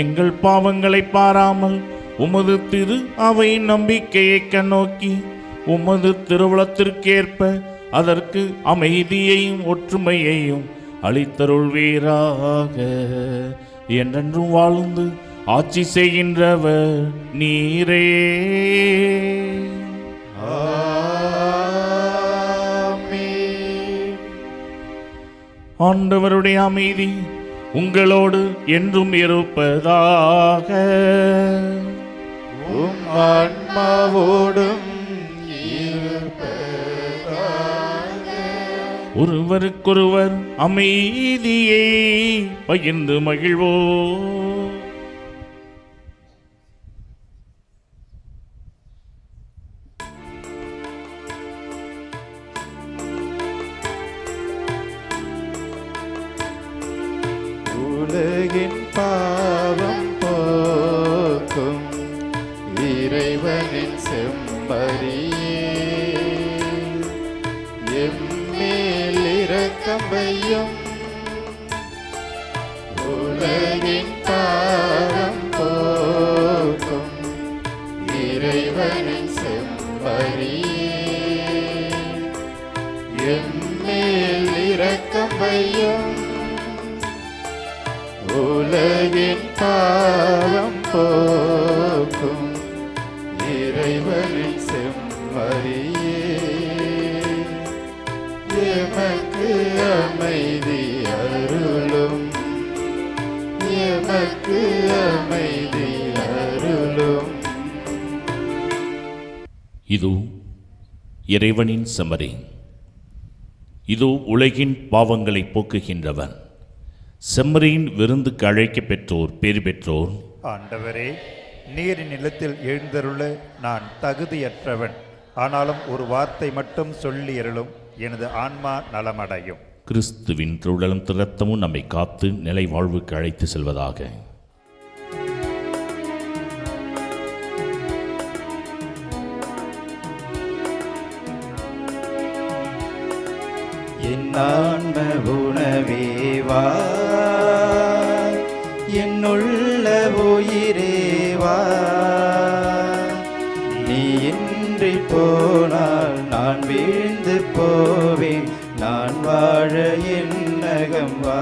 எங்கள் பாவங்களை பாராமல் உமது திரு அவை நம்பிக்கையை கண்ணோக்கி உமது திருவுளத்திற்கேற்ப அதற்கு அமைதியையும் ஒற்றுமையையும் அளித்தருள்வீராக. என்றென்றும் வாழ்ந்து ஆட்சி செய்கின்றவர் நீரே. ஆண்டவருடைய அமைதி உங்களோடு என்றும் இருப்பதாக. உம் ஆன்மாவோடும் ஒருவருக்கொருவர் அமைதியை பகிர்ந்து மகிழ்வோம். உலகின் பாவம் போக்கும் இறைவனின் செம்மறியே, எம்மேல் இரக்கம் வையும். உலகின் பாவம் போக்கும் இறைவனின் செம்மறியே, எம்மேல் இரக்கம் வையும். உலகின் பாவம் போக்கும் இறைவனின் செம்மறியே, எமக்கு அமைதி அருளும். எமக்கு அமைதி அருளும். இதோ இறைவனின் செம்மறி, இதோ உலகின் பாவங்களை போக்குகின்றவன். செம்மறியின் விருந்துக்கு அழைக்க பெற்றோர் பேறு பெற்றோர். ஆண்டவரே, நீரின் நிலத்தில் எழுந்தருள நான் தகுதியற்றவன். ஆனாலும் ஒரு வார்த்தை மட்டும் சொல்லி அருளும், எனது ஆன்மா நலமடையும். கிறிஸ்துவின் திருவுடலும் இரத்தமும் நம்மை காத்து நிலை வாழ்வுக்கு அழைத்து செல்வதாக. என் ஆன்ம உணவேவா, என்னுள்ள உயிரேவா, நீ இன்றி போனால் நான் வீழ்ந்து போவேன், நான் வாழ என்னகம் வா.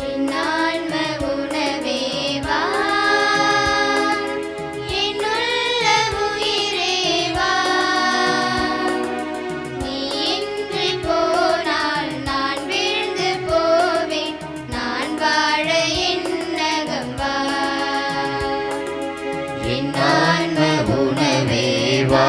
என் ஆன்ம உணவே வா, என்னுள்ள உயிரே வா, நீ இன்றி போனால் நான் வீழ்ந்து போவேன், நான் வாழ என்னகம் வா. என் ஆன்ம உணவே வா.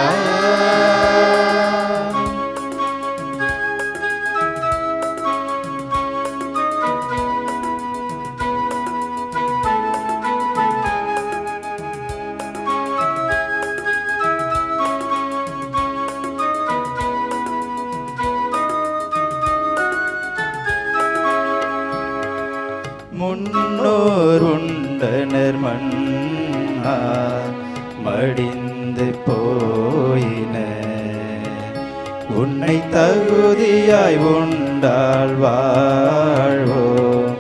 உன்னை தகுதியாய் உண்டால் வாழ்வோம்,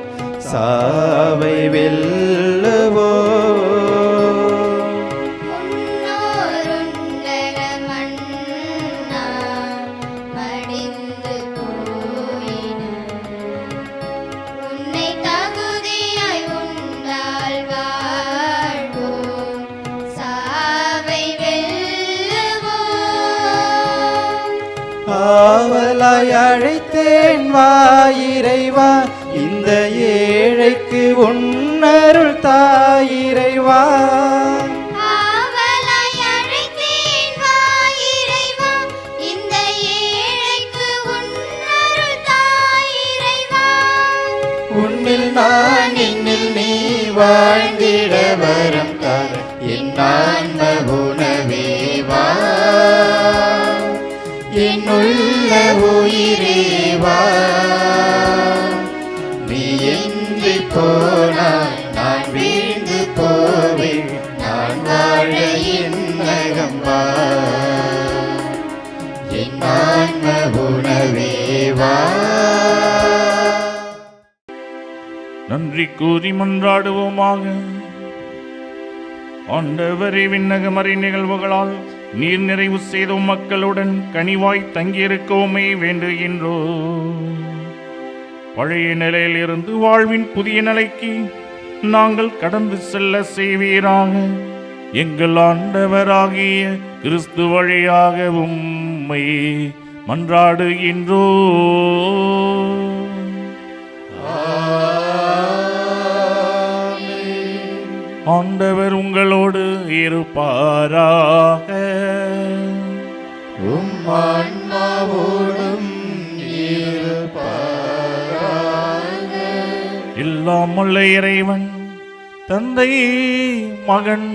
சாவை வெல்லுவோம். முன்னோருண்டக மன்னா மடிந்து போயினர். உன்னை தகுதியாய் உண்டால் வாழ்வோம், சாவை வெல்லுவோம். ஆவலாய் அழைத்தேன் வா இறைவா, இந்த ஏழைக்கு உன்னருள் தாயிறைவா. ஆவலாய் அழைத்தேன் வா இறைவா, இந்த ஏழைக்கு உன்னருள் தாயிறைவா. உன்னில் நான் என்னில் நீ வாழ்ந்திட வரம் தர என் ஆன்ம உணவே வா, என் உள்ள உயிரே வா. நீ என்று போனால் நான் வீழ்ந்து போவேன், நான் வாழ என்னகம் வா, என் ஆன்ம உணவே வா. நன்றி கூறி மன்றாடுவோமாக. ஆண்டவரே, விண்ணகமறை நிகழ்வுகளால் நீர் நிறைவு செய்த மக்களுடன் கனிவாய் தங்கியிருக்கவுமே வேண்டுகின்றோ. பழைய நிலையில் இருந்து வாழ்வின் புதிய நிலைக்கு நாங்கள் கடந்து செல்ல செய்வீராக. எங்கள் ஆண்டவராகிய கிறிஸ்து வழியாக உம்மை மன்றாடுகின்றோ. ஆண்டவர் உங்களோடு இருப்பாராக. ஆன்மாவோடும் எல்லாம் வல்ல இறைவன் தந்தை, மகன்,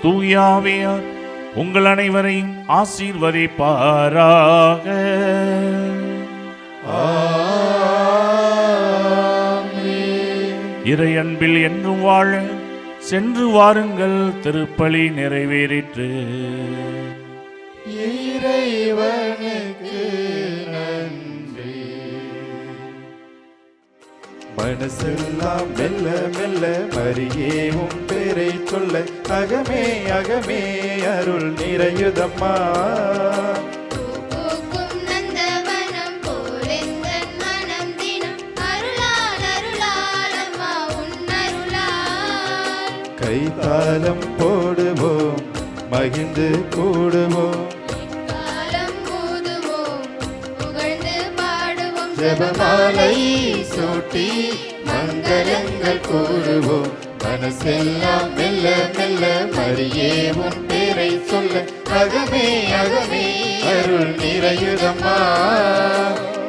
தூயாவியார் உங்கள் அனைவரையும் ஆசீர்வதிப்பாராக. இறை அன்பில் என்றும் வாழ சென்று வாருங்கள். திருப்பலி நிறைவேறிற்று. இறைவனுக்கு நன்றி. மனசெல்லாம் மெல்ல மெல்ல மரியே உன் பேரை சொல்ல, அகமே அகமே அருள் நிறையுதம்மா. பூக்கும் நந்தவனம் போலெந்தன் மனம் தினம் அருளால் அருளால் அம்மா உன்னருளால். கைத்தாளம் போடுவோம், மகிழ்ந்து கூடுவோம், காலம் ஊதுவோம், புகழ்ந்து பாடுவோம். ஜெபமாலை சூட்டி மங்களங்கள் கூறுவோம். மனசெல்லாம் மெல்ல மெல்ல மரியே உன் பேரை சொல்ல, அகமே அகமே அருள் நிறையுதம்மா.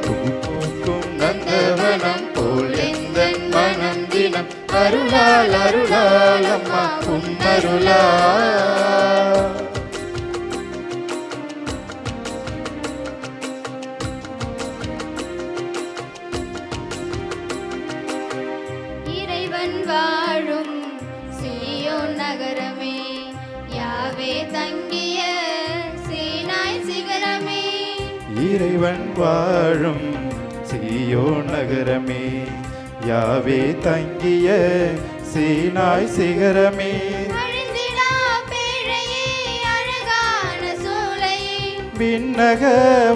பூக்கும் நந்தவனம் போல் எந்தன் மனம் தினம் அருளால் அருளால் அம்மா உம்மருளா. இறைவன் வாழும் சீயோன் நகரமே, யாவே தங்கிய சீனாய் சிகரமே. இறைவன் வாழும் சீயோன் நகரமே, யாவே தங்கிய சீனாய் சிகரமே. அழிந்திடா பேழையே, அழகான சோலையே, விண்ணக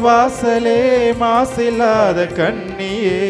வாசலே மாசில்லாத கண்ணியே,